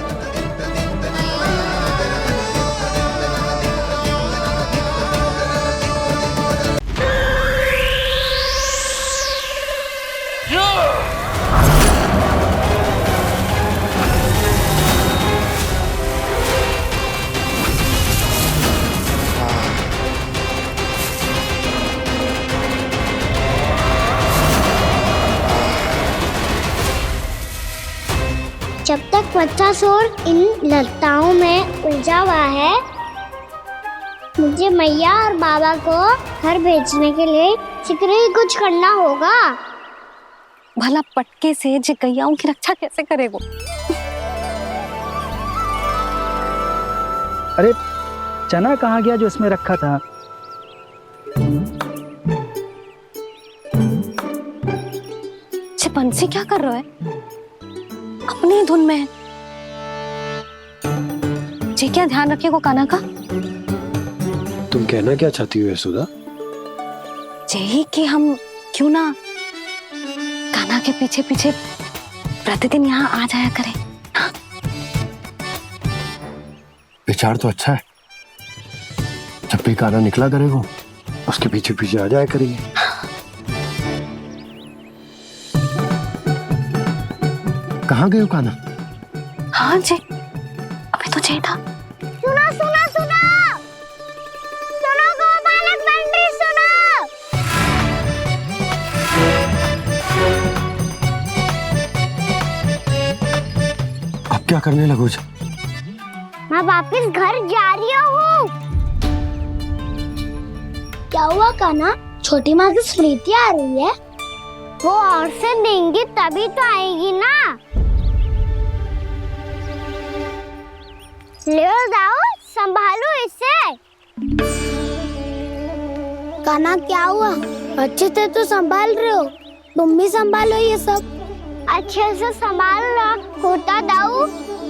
जब तक बच्चासुर इन लताओं में उलझा हुआ है, मुझे मैया और बाबा को घर भेजने के लिए शीघ्र ही कुछ करना होगा। भला पटके से जे गैयाओं की रक्षा कैसे करेगा? अरे चना कहाँ गया जो इसमें रखा था? बंसी क्या कर रहा है? अपनी धुन में है। जी क्या ध्यान रखिएगा कान्हा का। तुम कहना क्या चाहती हो यशोदा? यही कि हम क्यों ना कान्हा के पीछे पीछे प्रतिदिन यहाँ आ जाया करें। विचार तो अच्छा है। जब भी कान्हा निकला करेगा उसके पीछे पीछे आ जाया करेंगे। कहाँ गए हो कान्हा? हाँ जी, अभी तो चाहिए था। सुनो सुनो सुनो सुनो गोपालक बंटी सुनो। अब क्या करने लगोगे? मैं वापस घर जा रही हूँ। क्या हुआ कान्हा? छोटी माँ की स्मृति आ रही है। वो और से देंगी तभी तो आएगी ना। ले जाओ, संभालो इसे। कान्हा क्या हुआ? अच्छे से तो संभाल रहे हो, तुम भी संभालो ये सब। अच्छे से संभाल रहा होता दाऊ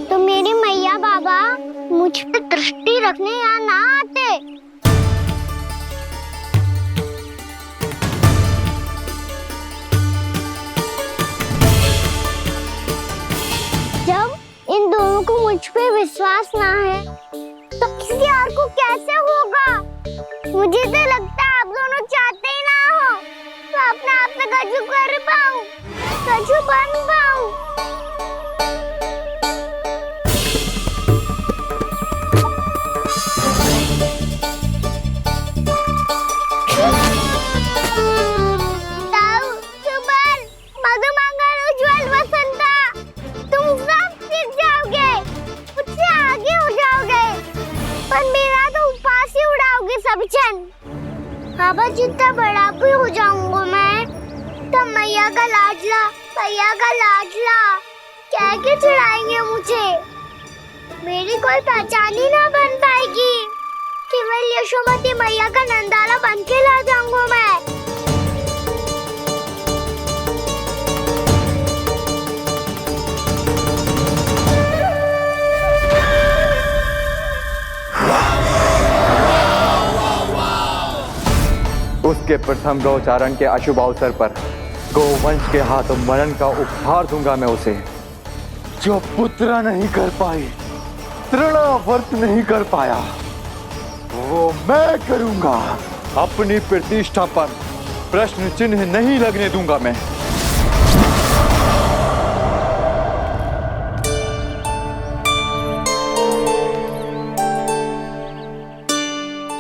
तो मेरी मैया बाबा मुझ पे दृष्टि रखने यहाँ ना आते। जब इन दोनों को मुझ पे विश्वास ना है तो किसी और को कैसे होगा? मुझे तो लगता है आप दोनों चाहते ही ना हो तो अपने आप में कछु कर पाऊं, कछु बन पाऊं। बाबा जितना बड़ा भी हो जाऊंगा मैं तो मैया का लाडला, भैया का लाडला कह के चिढ़ाएंगे मुझे। मेरी कोई पहचान ही ना बन पाएगी। केवल यशोमती मैया का नंदाला बन के ला जाऊंगा मैं। उसके प्रथम गौचारण के अशुभ अवसर पर गोवंश के हाथों मरण का उपहार दूंगा मैं उसे। जो पुत्र नहीं कर पाई, तृणावर्त नहीं कर पाया, वो मैं करूंगा। अपनी प्रतिष्ठा पर प्रश्न चिन्ह नहीं लगने दूंगा मैं।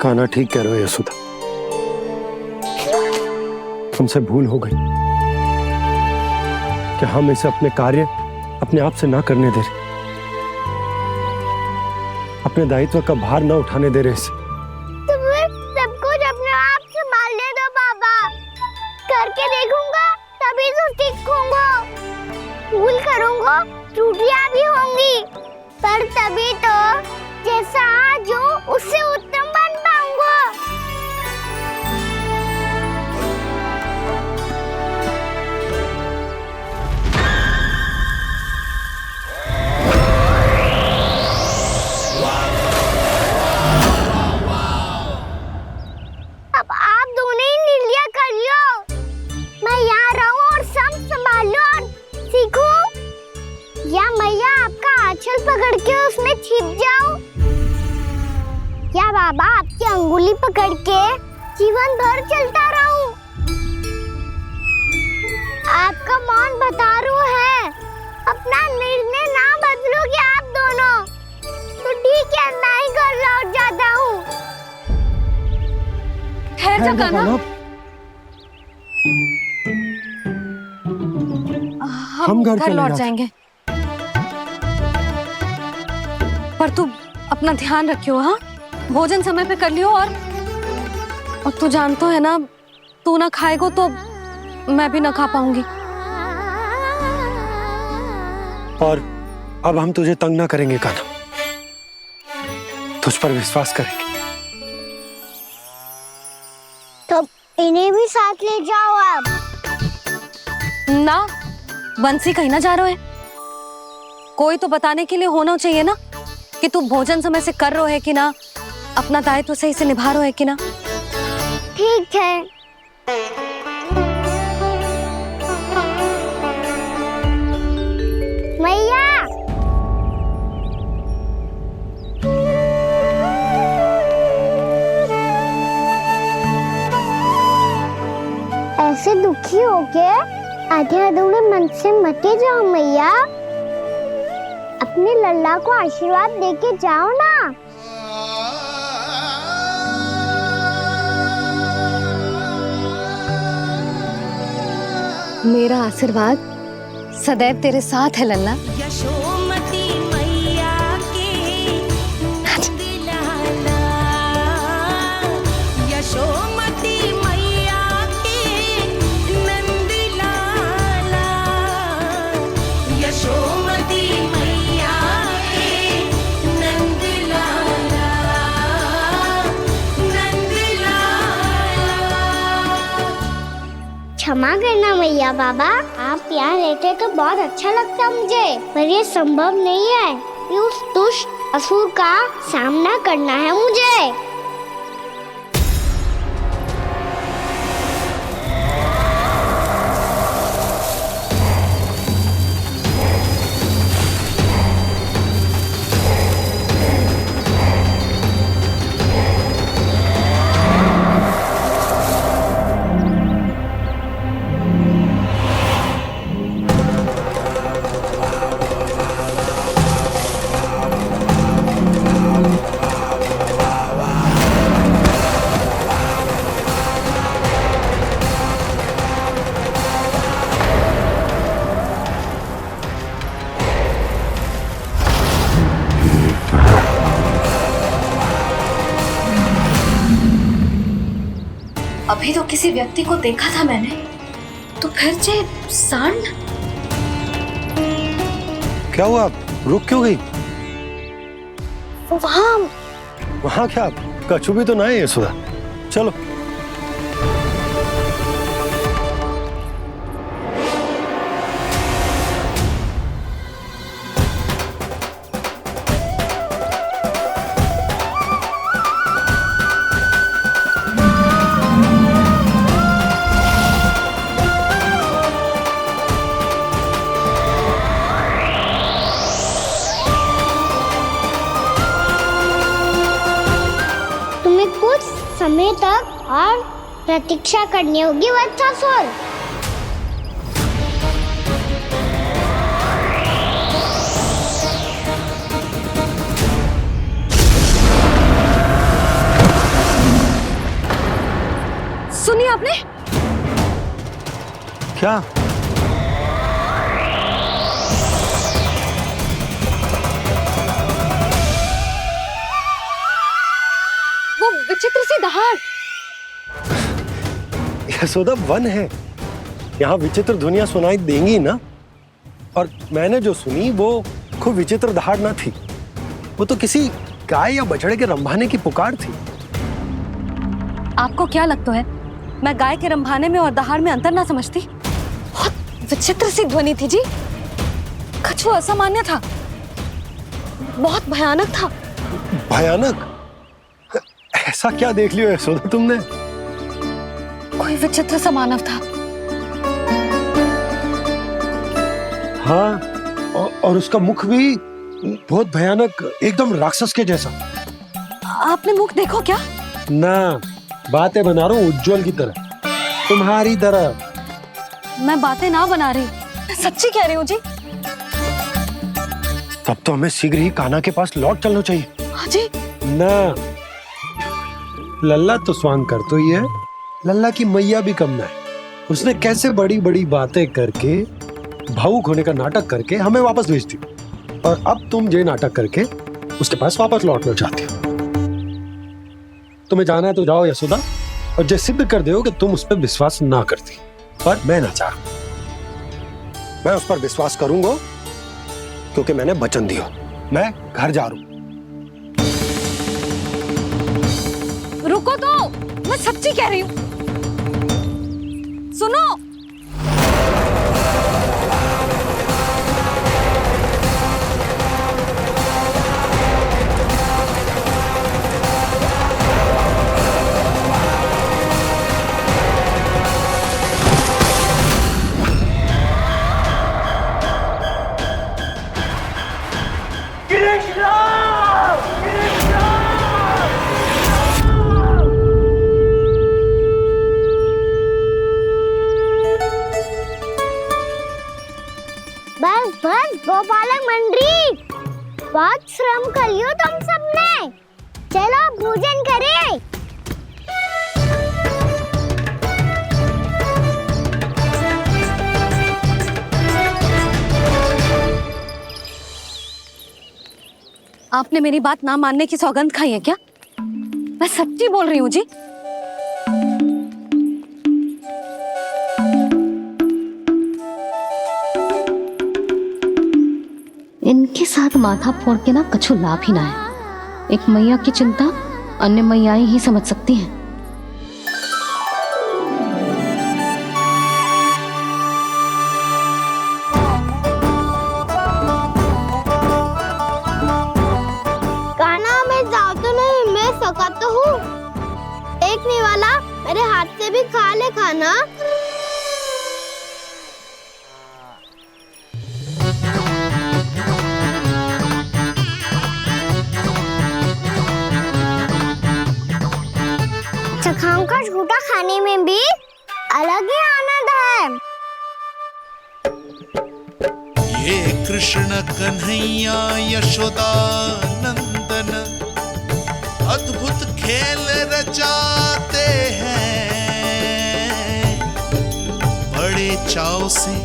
कान्हा ठीक कह रहे हो यशोदा, हमसे भूल हो गई कि हम इसे अपने कार्य अपने आप से ना करने दे रहे, अपने दायित्व का भार ना उठाने दे रहे इसे। तो फिर सब कुछ अपने आप संभालने दो बाबा। करके देखूंगा तभी तो सीखूंगा। भूल करूंगा, त्रुटियां भी होंगी, पर तभी तो जैसा आज हूं उससे उत्तम बन पाऊंगा। अब आप दोनों ही निर्णय कर लो। मैं यहाँ रहूं और सब संभाल लूं और सीखूं, या मैया आपका आंचल पकड़ के उसमें छिप जाऊं, या बाबा आपकी अंगुली पकड़ के जीवन भर चलता रहूं। आपका मौन बता रहा है, अपना निर्णय ना बदलोगे आप दोनों तो ठीक है, मैं ही घर लौट जाता हूँ। ठहर जा कान्हा, हम घर लौट जाएंगे, पर तू अपना ध्यान रखियो। हाँ, भोजन समय पे कर लियो। और तू जानतो है ना, तू ना खाएगो तो मैं भी ना खा पाऊंगी। और अब हम तुझे तंग ना करेंगे कान्हा, तुझ पर विश्वास करेंगे। तो इन्हें भी साथ ले जाओ आप। ना, बंसी कहीं ना जा रहे है। कोई तो बताने के लिए होना चाहिए ना कि तू भोजन समय से कर रहे है कि ना, अपना दायित्व सही से निभा रहे है कि ना। ठीक है, मैया, ऐसे दुखी हो के आधे अधूरे मन से मत जाओ मैया, अपने लल्ला को आशीर्वाद देके जाओ ना। मेरा आशीर्वाद सदैव तेरे साथ है लल्ला। यशोमती मैया के नंद लाला, यशोमती मैया के नंद लाला, यशोमती मैया के नंद लाला, नंद लाला। क्षमा करना मैया बाबा, आप यहाँ रहते तो बहुत अच्छा लगता मुझे, पर ये संभव नहीं है। ये उस दुष्ट असुर का सामना करना है मुझे। अभी तो किसी व्यक्ति को देखा था मैंने, तो फिर से सांड। क्या हुआ, रुक क्यों गई? वहाँ क्या कछु भी तो नहीं है सुधा, चलो। समय तक और प्रतीक्षा करनी होगी वत्सासुर। सुनिए आपने क्या? वो विचित्र सी दहाड़। यशोदा, वन है, यहाँ विचित्र ध्वनियां सुनाई देंगी ना। और मैंने जो सुनी वो खूब विचित्र दहाड़ ना थी, वो तो किसी गाय या बछड़े के रंभाने की पुकार थी। आपको क्या लगता है मैं गाय के रंभाने में और दहाड़ में अंतर ना समझती? बहुत विचित्र सी ध्वनि थी जी, कुछ वो असामान्य था, बहुत भयानक था। भयानक? ऐसा क्या देख लियो यशोदा तुमने? कोई विचित्र सा मानव था। हाँ, और उसका मुख भी बहुत भयानक, एकदम राक्षस के जैसा। आपने मुख देखो क्या? ना, बातें बना रहा हूँ उज्जवल की तरह, तुम्हारी तरह। मैं बातें ना बना रही, मैं सच्ची कह रही हूँ जी। तब तो हमें शीघ्र ही कान्हा के पास लौट चलना चाहिए। हाँ जी। ना, लल्ला तो स्वांग कर तो ही है, लल्ला की मैया भी कम ना है। उसने कैसे बड़ी बड़ी बातें करके, भावुक होने का नाटक करके हमें वापस भेज दी, और अब तुम ये नाटक करके उसके पास वापस लौटना चाहती हो। तुम्हें जाना है तो जाओ यशोदा, और ये सिद्ध कर दो कि तुम उस पर विश्वास ना करती। पर मैं ना चाह, मैं उस पर विश्वास करूंगा क्योंकि मैंने वचन दिया। मैं घर जा रहा हूं। रुको तो, मैं सच्ची कह रही हूँ, सुनो। तुम सबने? चलो भोजन करें। आपने मेरी बात ना मानने की सौगंध खाई है क्या? मैं सच्ची बोल रही हूँ जी। इनके साथ माथा फोड़ के ना कछु लाभ ही ना है। एक मैया की चिंता अन्य मैयाएं ही समझ सकती हैं। कान्हा मैं जाऊँ तो नहीं, मैं सका तो हूँ। एक नहीं वाला मेरे हाथ से भी खा ले खाना। चखाओं का झूठा खाने में भी अलग ही आनंद है। ये कृष्ण कन्हैया यशोदा नंदन अद्भुत खेल रचाते हैं, बड़े चाव से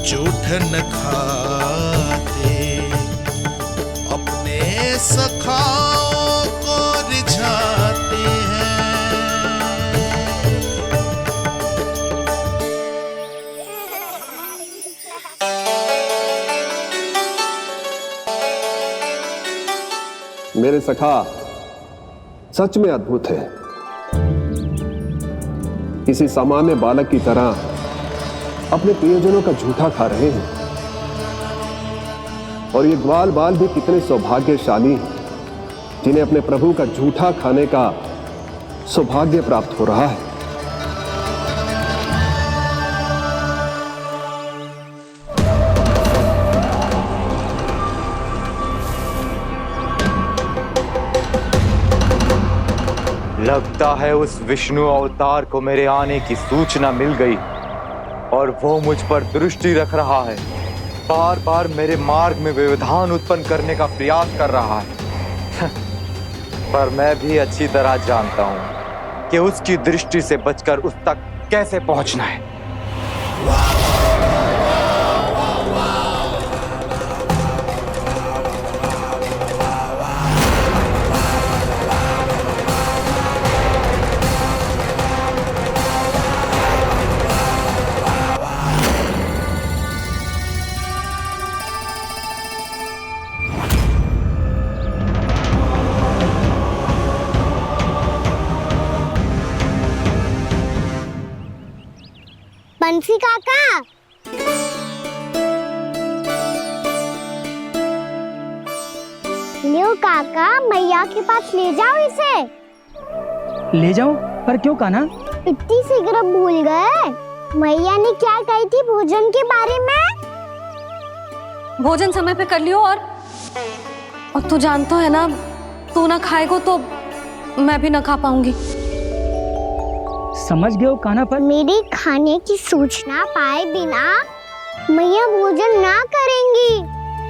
जूठ न खाते, अपने सखाओं को रिझाते हैं। मेरे सखा सच में अद्भुत है। किसी सामान्य बालक की तरह अपने प्रियजनों का झूठा खा रहे हैं। और ये ग्वाल बाल भी कितने सौभाग्यशाली हैं जिन्हें अपने प्रभु का झूठा खाने का सौभाग्य प्राप्त हो रहा है। लगता है उस विष्णु अवतार को मेरे आने की सूचना मिल गई और वो मुझ पर दृष्टि रख रहा है। बार बार मेरे मार्ग में व्यवधान उत्पन्न करने का प्रयास कर रहा है। पर मैं भी अच्छी तरह जानता हूं कि उसकी दृष्टि से बचकर उस तक कैसे पहुंचना है। बंसी काका, लियो काका, मैया के पास ले जाओ इसे। ले जाओ? पर क्यों कान्हा? इतनी शीघ्र भूल गए? मैया ने क्या कही थी भोजन के बारे में? भोजन समय पे कर लियो। और तू जानता है ना, तू ना खाएगा तो मैं भी ना खा पाऊंगी। समझ गए हो कान्हा? पर मेरे खाने की सूचना पाए बिना मैया भोजन ना करेंगी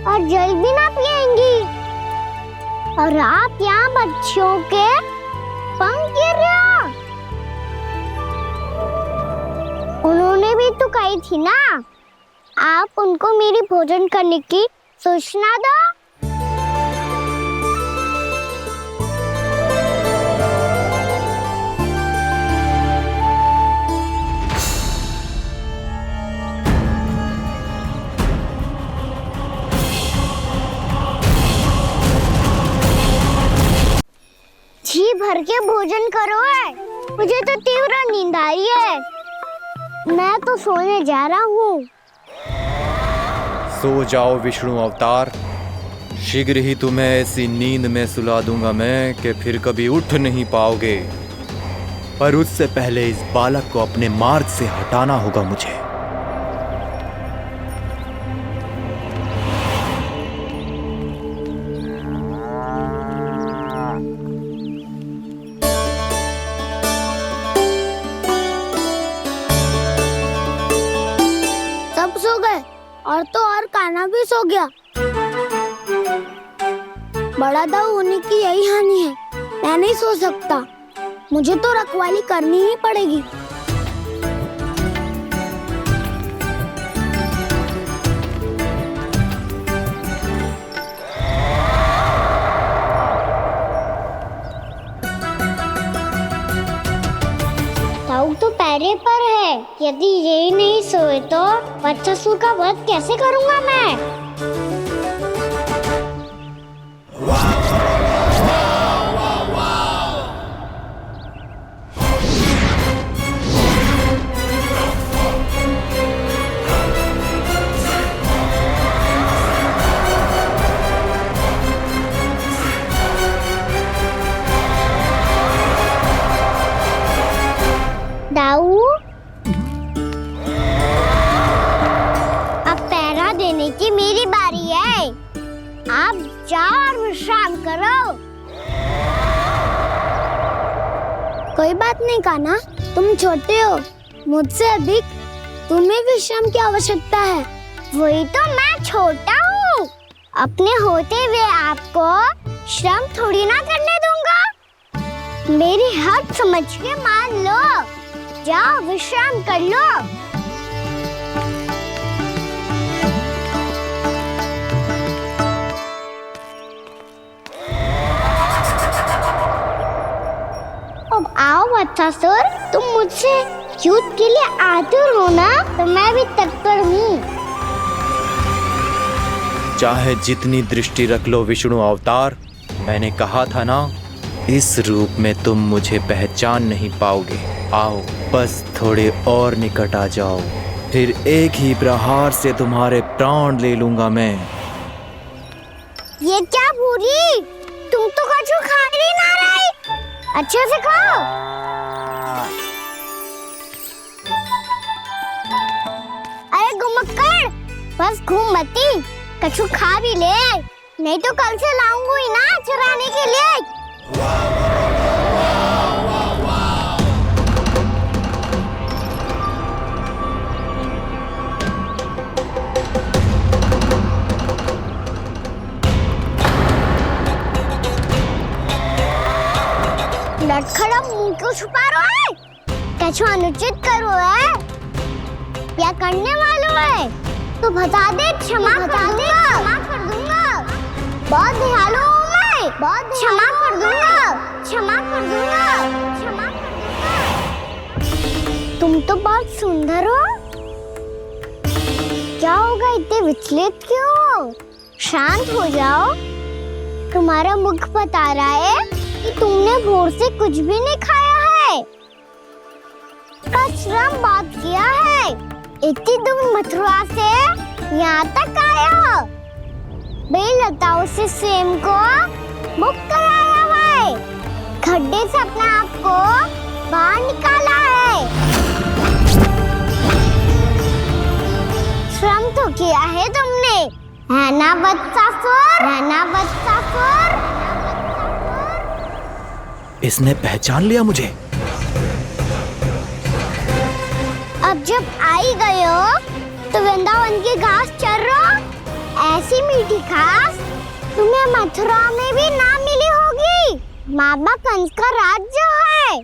और जल भी ना पिएंगी। और आप यहाँ बच्चों के पंख गिर रहे हो। उन्होंने भी तो कही थी ना, आप उनको मेरी भोजन करने की सूचना दो। जी भर के भोजन करो है, मुझे तो तीव्र नींद आ रही है। मैं तो सोने जा रहा हूँ। सो जाओ विष्णु अवतार, शीघ्र ही तुम्हें ऐसी नींद में सुला दूंगा मैं कि फिर कभी उठ नहीं पाओगे। पर उससे पहले इस बालक को अपने मार्ग से हटाना होगा मुझे। सब सो गए और तो और कान्हा भी सो गया। बड़ा दाऊ होने की यही हानि है। मैं नहीं सो सकता, मुझे तो रखवाली करनी ही पड़ेगी। दाऊ तो पैरे पर है, यदि यही नहीं सोए तो बच्चासुर का वध कैसे करूंगा मैं? दाऊ, अब पहरा देने की मेरी बारी है। आप जाओ और विश्राम करो। कोई बात नहीं कान्हा, तुम छोटे हो, मुझसे अधिक तुम्हें विश्राम की आवश्यकता है। वही तो मैं छोटा हूँ, अपने होते हुए आपको श्रम थोड़ी ना करने दूंगा। मेरी हद समझ के मान लो, जाओ विश्राम कर लो। अब आओ बच्चासुर, तुम मुझसे युद्ध के लिए आतुर हो ना, तो मैं भी तत्पर हूँ। चाहे जितनी दृष्टि रख लो विष्णु अवतार, मैंने कहा था ना, इस रूप में तुम मुझे पहचान नहीं पाओगे। आओ बस थोड़े और निकट आ जाओ, फिर एक ही प्रहार से तुम्हारे प्राण ले लूंगा मैं। ये क्या भूरी, तुम तो कछु खा ही ना रही, अच्छे से खाओ। अरे घुमक्कड़, बस घूम मती, कछु खा भी ले, नहीं तो कल से लाऊंगी ना चुराने के लिए। लटखड़ा मुंह क्यों छुपा रहा है? कछु अनुचित करो है या करने वालों है तो बता दे, क्षमा कर दूंगा। बहुत दयालु हूँ मैं, बहुत क्षमा कर दूंगा। तुम तो बहुत सुंदर हो, क्या होगा इतने विचलित क्यों हो? शांत हो जाओ, तुम्हारा मुख बता रहा है कि तुमने भोर से कुछ भी नहीं खाया है, श्रम बात किया है, इतनी दूर मथुरा से यहाँ तक आया हो, बेलताओं से स्वयं को मुक्त कराया हुआ है, खड्डे से अपने आप को बाहर निकाला है। श्रम तो किया है तुमने, है ना बच्चासुर? इसने पहचान लिया मुझे। अब जब आई गए हो तो वृंदावन की घास चर रहो, ऐसी मीठी घास तुम्हें मथुरा में भी ना मिली होगी। मामा कंस का राज्य है।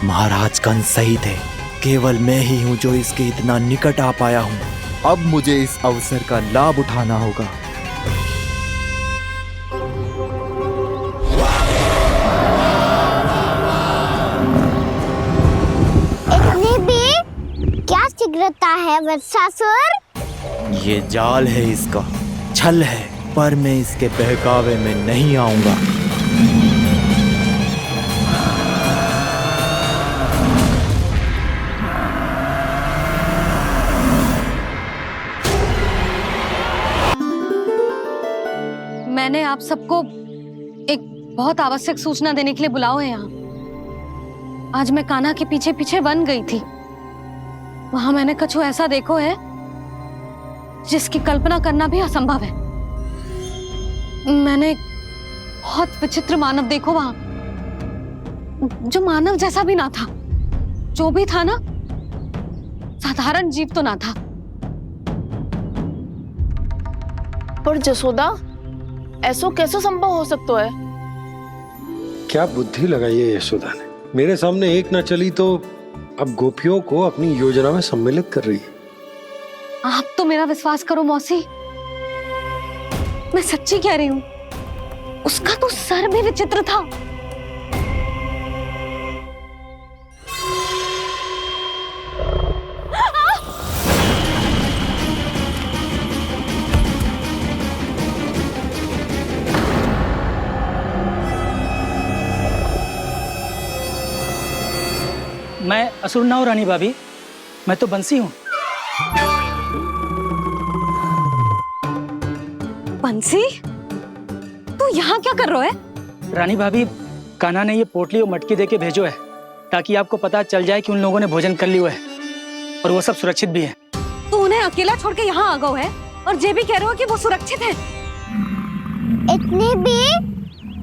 महाराज कंस सही थे, केवल मैं ही हूँ जो इसके इतना निकट आ पाया हूँ। अब मुझे इस अवसर का लाभ उठाना होगा। इतनी भी क्या शीघ्रता है वत्सासुर? ये जाल है इसका, छल है, पर मैं इसके बहकावे में नहीं आऊंगा। मैंने आप सबको एक बहुत आवश्यक सूचना देने के लिए बुलाओ है यहाँ। आज मैं कान्हा के पीछे पीछे वन गई थी, वहां मैंने कछु ऐसा देखो है जिसकी कल्पना करना भी असंभव है। मैंने बहुत विचित्र मानव देखो वहां, जो मानव जैसा भी ना था, जो भी था ना साधारण जीव तो ना था। पर जसोदा ऐसो कैसे संभव हो सकता है? क्या बुद्धि लगाई है यशोदा ने। मेरे सामने एक ना चली तो अब गोपियों को अपनी योजना में सम्मिलित कर रही है। आप तो मेरा विश्वास करो मौसी, मैं सच्ची कह रही हूँ, उसका तो सर भी विचित्र था। मैं असुर ना हूं रानी भाभी, मैं तो बंसी हूँ। बंसी, तू यहाँ क्या कर रहा है? रानी भाभी, कान्हा ने ये पोटली और मटकी देके भेजो है ताकि आपको पता चल जाए कि उन लोगों ने भोजन कर लिया है और वो सब सुरक्षित भी है। तू उन्हें अकेला छोड़ के यहाँ आ गया है और ये भी कह रहे हो कि वो सुरक्षित है। इतनी भी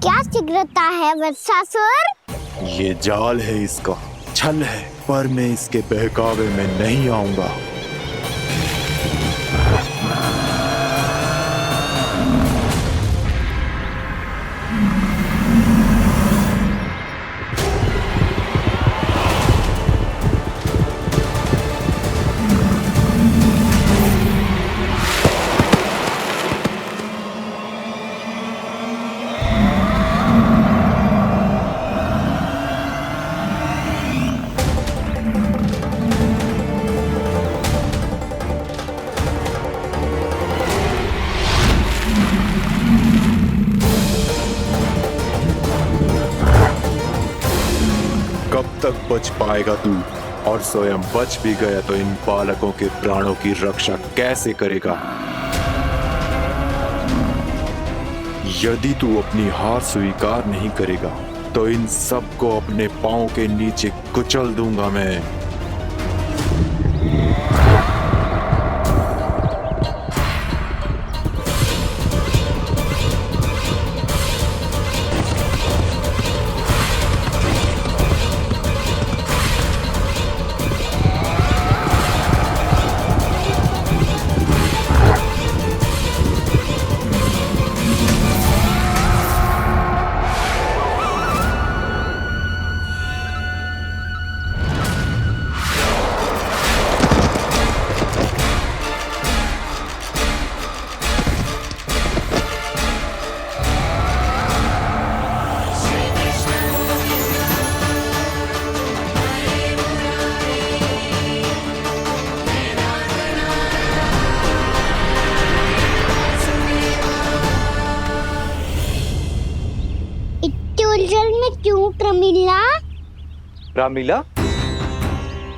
क्या शीघ्रता है वत्सासुर? ये जाल है, इसका छल है, पर मैं इसके बहकावे में नहीं आऊंगा। कब तक बच पाएगा तू? और स्वयं बच भी गया तो इन बालकों के प्राणों की रक्षा कैसे करेगा? यदि तू अपनी हार स्वीकार नहीं करेगा तो इन सबको अपने पांव के नीचे कुचल दूंगा मैं। उलझन में क्यों प्रमिला? रामीला,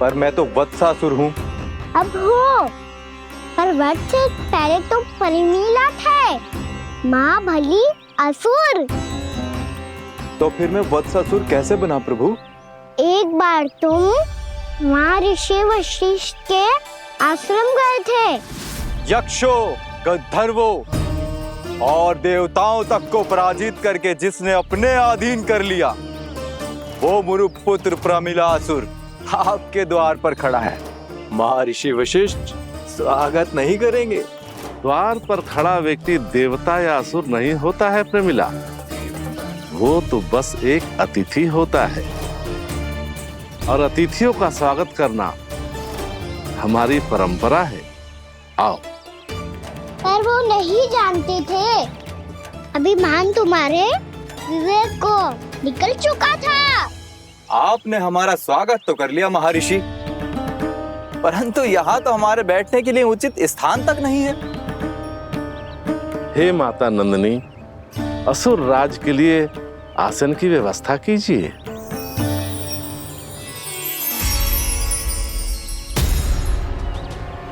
पर मैं तो वत्सासुर हूँ। अब हो, पर वत्स से पहले तो परिमीला थे, माँ भली असुर। तो फिर मैं वत्सासुर कैसे बना प्रभु? एक बार तुम वहाँ ऋषि वशिष्ठ के आश्रम गए थे। यक्षो, गंधर्वों और देवताओं तक को पराजित करके जिसने अपने अधीन कर लिया, वो मुरुपुत्र प्रमिलासुर आपके द्वार पर खड़ा है। महर्षि वशिष्ठ स्वागत नहीं करेंगे? द्वार पर खड़ा व्यक्ति देवता या असुर नहीं होता है प्रमिला, वो तो बस एक अतिथि होता है और अतिथियों का स्वागत करना हमारी परंपरा है। आओ। पर वो नहीं जानते थे, अभिमान तुम्हारे विवेक को निकल चुका था। आपने हमारा स्वागत तो कर लिया महर्षि, परंतु यहाँ तो हमारे बैठने के लिए उचित स्थान तक नहीं है। हे माता नंदिनी, असुर राज के लिए आसन की व्यवस्था कीजिए।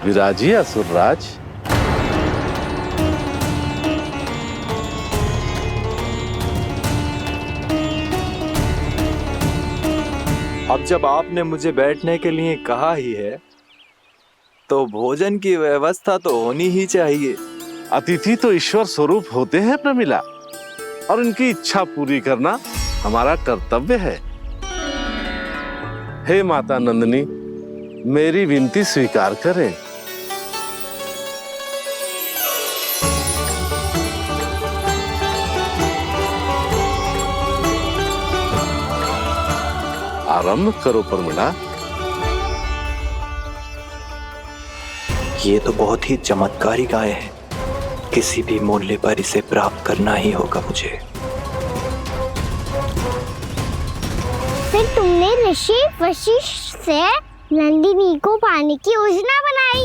विराजिए असुर राज। अब जब आपने मुझे बैठने के लिए कहा ही है, तो भोजन की व्यवस्था तो होनी ही चाहिए। अतिथि तो ईश्वर स्वरूप होते हैं प्रमिला, और उनकी इच्छा पूरी करना हमारा कर्तव्य है। हे माता नंदिनी, मेरी विनती स्वीकार करें। आरंभ करो प्रमिला। ये तो बहुत ही चमत्कारी गाय है, किसी भी मूल्य पर इसे प्राप्त करना ही होगा मुझे। फिर तुमने ऋषि वशिष्ठ से नंदिनी को पाने की योजना बनाई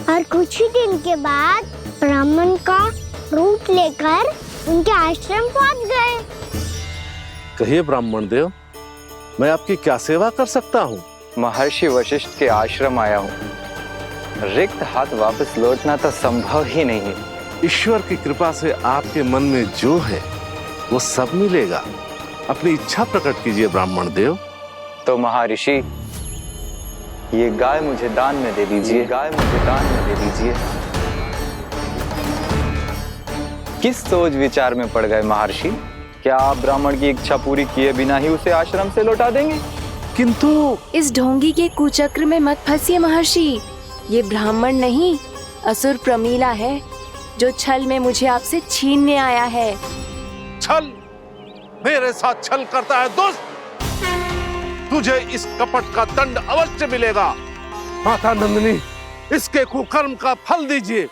और कुछ ही दिन के बाद ब्राह्मण का रूप लेकर उनके आश्रम पहुंच गए। कहिए ब्राह्मण देव, मैं आपकी क्या सेवा कर सकता हूँ? महर्षि वशिष्ठ के आश्रम आया हूँ। रिक्त हाथ वापस लौटना तो संभव ही नहीं है। ईश्वर की कृपा से आपके मन में जो है वो सब मिलेगा। अपनी इच्छा प्रकट कीजिए ब्राह्मण देव। तो महर्षि, ये गाय मुझे दान में दे दीजिए। गाय मुझे दान में दे दीजिए। किस सोच विचार में पड़ गए महर्षि? क्या आप ब्राह्मण की इच्छा पूरी किए बिना ही उसे आश्रम से लौटा देंगे? किंतु इस ढोंगी के कुचक्र में मत फंसिए महर्षि। ये ब्राह्मण नहीं, असुर प्रमीला है, जो छल में मुझे आपसे छीनने आया है। छल? मेरे साथ छल करता है दुष्ट? तुझे इस कपट का दंड अवश्य मिलेगा। माता नंदिनी, इसके कुकर्म का फल दीजिए।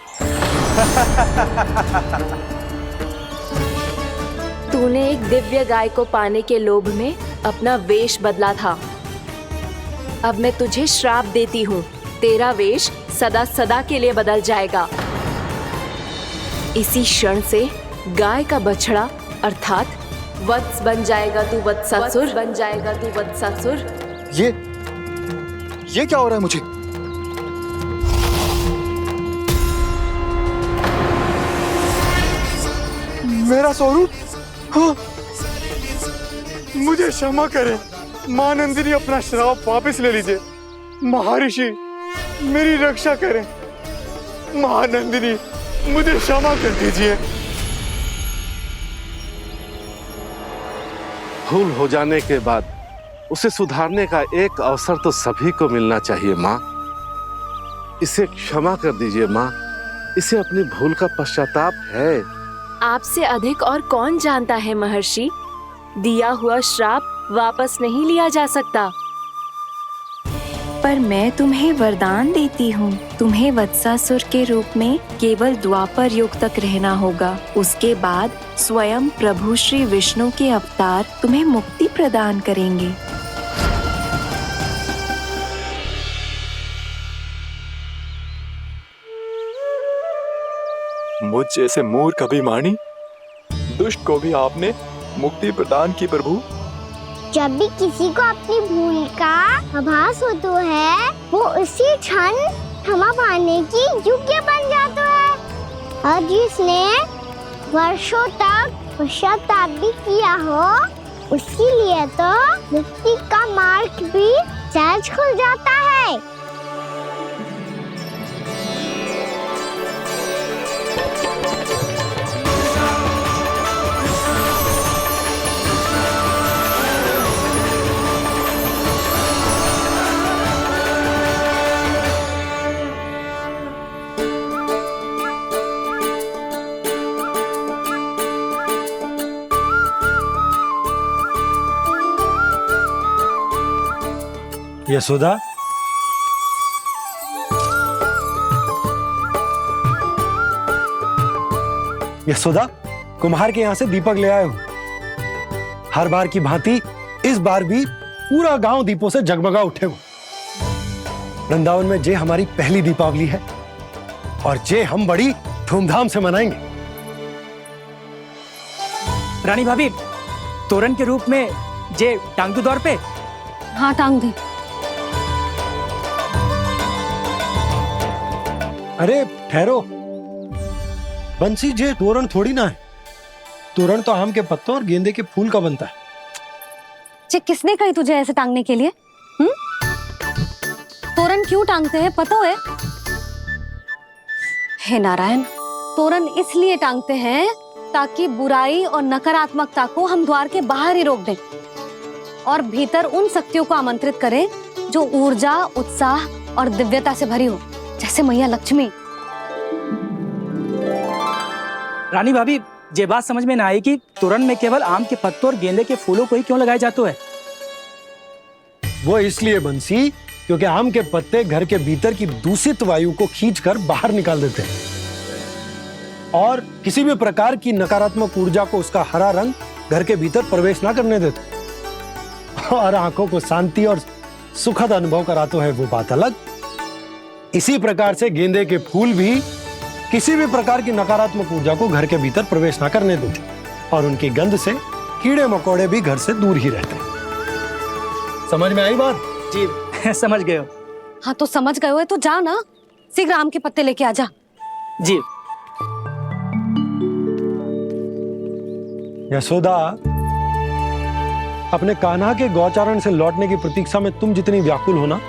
तूने एक दिव्य गाय को पाने के लोभ में अपना वेश बदला था। अब मैं तुझे श्राप देती हूँ, तेरा वेश सदा सदा के लिए बदल जाएगा। इसी क्षण से गाय का बछड़ा अर्थात वत्स बन जाएगा तू वत्सासुर, बन जाएगा तू वत्सासुर। ये क्या हो रहा है मुझे? मेरा स्वरूप? हाँ। मुझे क्षमा करें मां नंदिनी, अपना श्राप वापस ले लीजिए। महर्षि, मेरी रक्षा करें। मां नंदिनी, मुझे क्षमा कर दीजिए। भूल हो जाने के बाद उसे सुधारने का एक अवसर तो सभी को मिलना चाहिए माँ। इसे क्षमा कर दीजिए माँ, इसे अपनी भूल का पश्चाताप है। आपसे अधिक और कौन जानता है महर्षि, दिया हुआ श्राप वापस नहीं लिया जा सकता। पर मैं तुम्हें वरदान देती हूँ, तुम्हें वत्सासुर के रूप में केवल द्वापर युग तक रहना होगा। उसके बाद स्वयं प्रभु श्री विष्णु के अवतार तुम्हें मुक्ति प्रदान करेंगे। मुझ जैसे मूर्ख अभिमानी दुष्ट को भी आपने मुक्ति प्रदान की प्रभु। जब भी किसी को अपनी भूल का आभास होता है, वो उसी क्षण क्षमा पाने की योग्य बन जाता है। और जिसने वर्षों तक पश्चाताप भी किया हो, उसके लिए तो मुक्ति का मार्ग भी सहज खुल जाता है। यशोदा, यशोदा, कुम्हार के यहाँ से दीपक ले आए हूं। हर बार की भांति इस बार भी पूरा गांव दीपों से जगमगा उठे हो। वृंदावन में जे हमारी पहली दीपावली है और जे हम बड़ी धूमधाम से मनाएंगे। रानी भाभी, तोरण के रूप में जे टांग दो दौर पे। हाँ, टांग दे। अरे ठहरो, बंसी, जे तोरण थोड़ी ना है। तोरण तो आम के पत्तों और गेंदे के फूल का बनता है। जे किसने कही तुझे ऐसे टांगने के लिए? तोरण क्यों टांगते हैं पता है? हे नारायण, तोरण इसलिए टांगते हैं ताकि बुराई और नकारात्मकता को हम द्वार के बाहर ही रोक दें और भीतर उन शक्तियों को आमंत्रित करें जो ऊर्जा, उत्साह और दिव्यता से भरी हो, जैसे मैया लक्ष्मी। रानी भाभी, ये बात समझ में ना आई कि तोरण में केवल आम के पत्तों और गेंदे के फूलों को ही क्यों लगाया जाता है। वो इसलिए बंसी क्योंकि आम के पत्ते घर के भीतर की दूषित वायु को खींचकर बाहर निकाल देते हैं और किसी भी प्रकार की नकारात्मक ऊर्जा को उसका हरा रंग घर के भीतर प्रवेश ना करने देते और आंखों को शांति और सुखद अनुभव कराते है, वो बात अलग। इसी प्रकार से गेंदे के फूल भी किसी भी प्रकार की नकारात्मक ऊर्जा को घर के भीतर प्रवेश ना करने देते और उनकी गंध से कीड़े मकोड़े भी घर से दूर ही रहते हैं। समझ में आई बात? जी समझ गए हो। हाँ तो समझ गए हो तो जा ना, शीघ्र आम के पत्ते लेके आ जा। जी। यशोदा, अपने कान्हा के गौचारण से लौटने की प्रतीक्षा में तुम जितनी व्याकुल हो ना,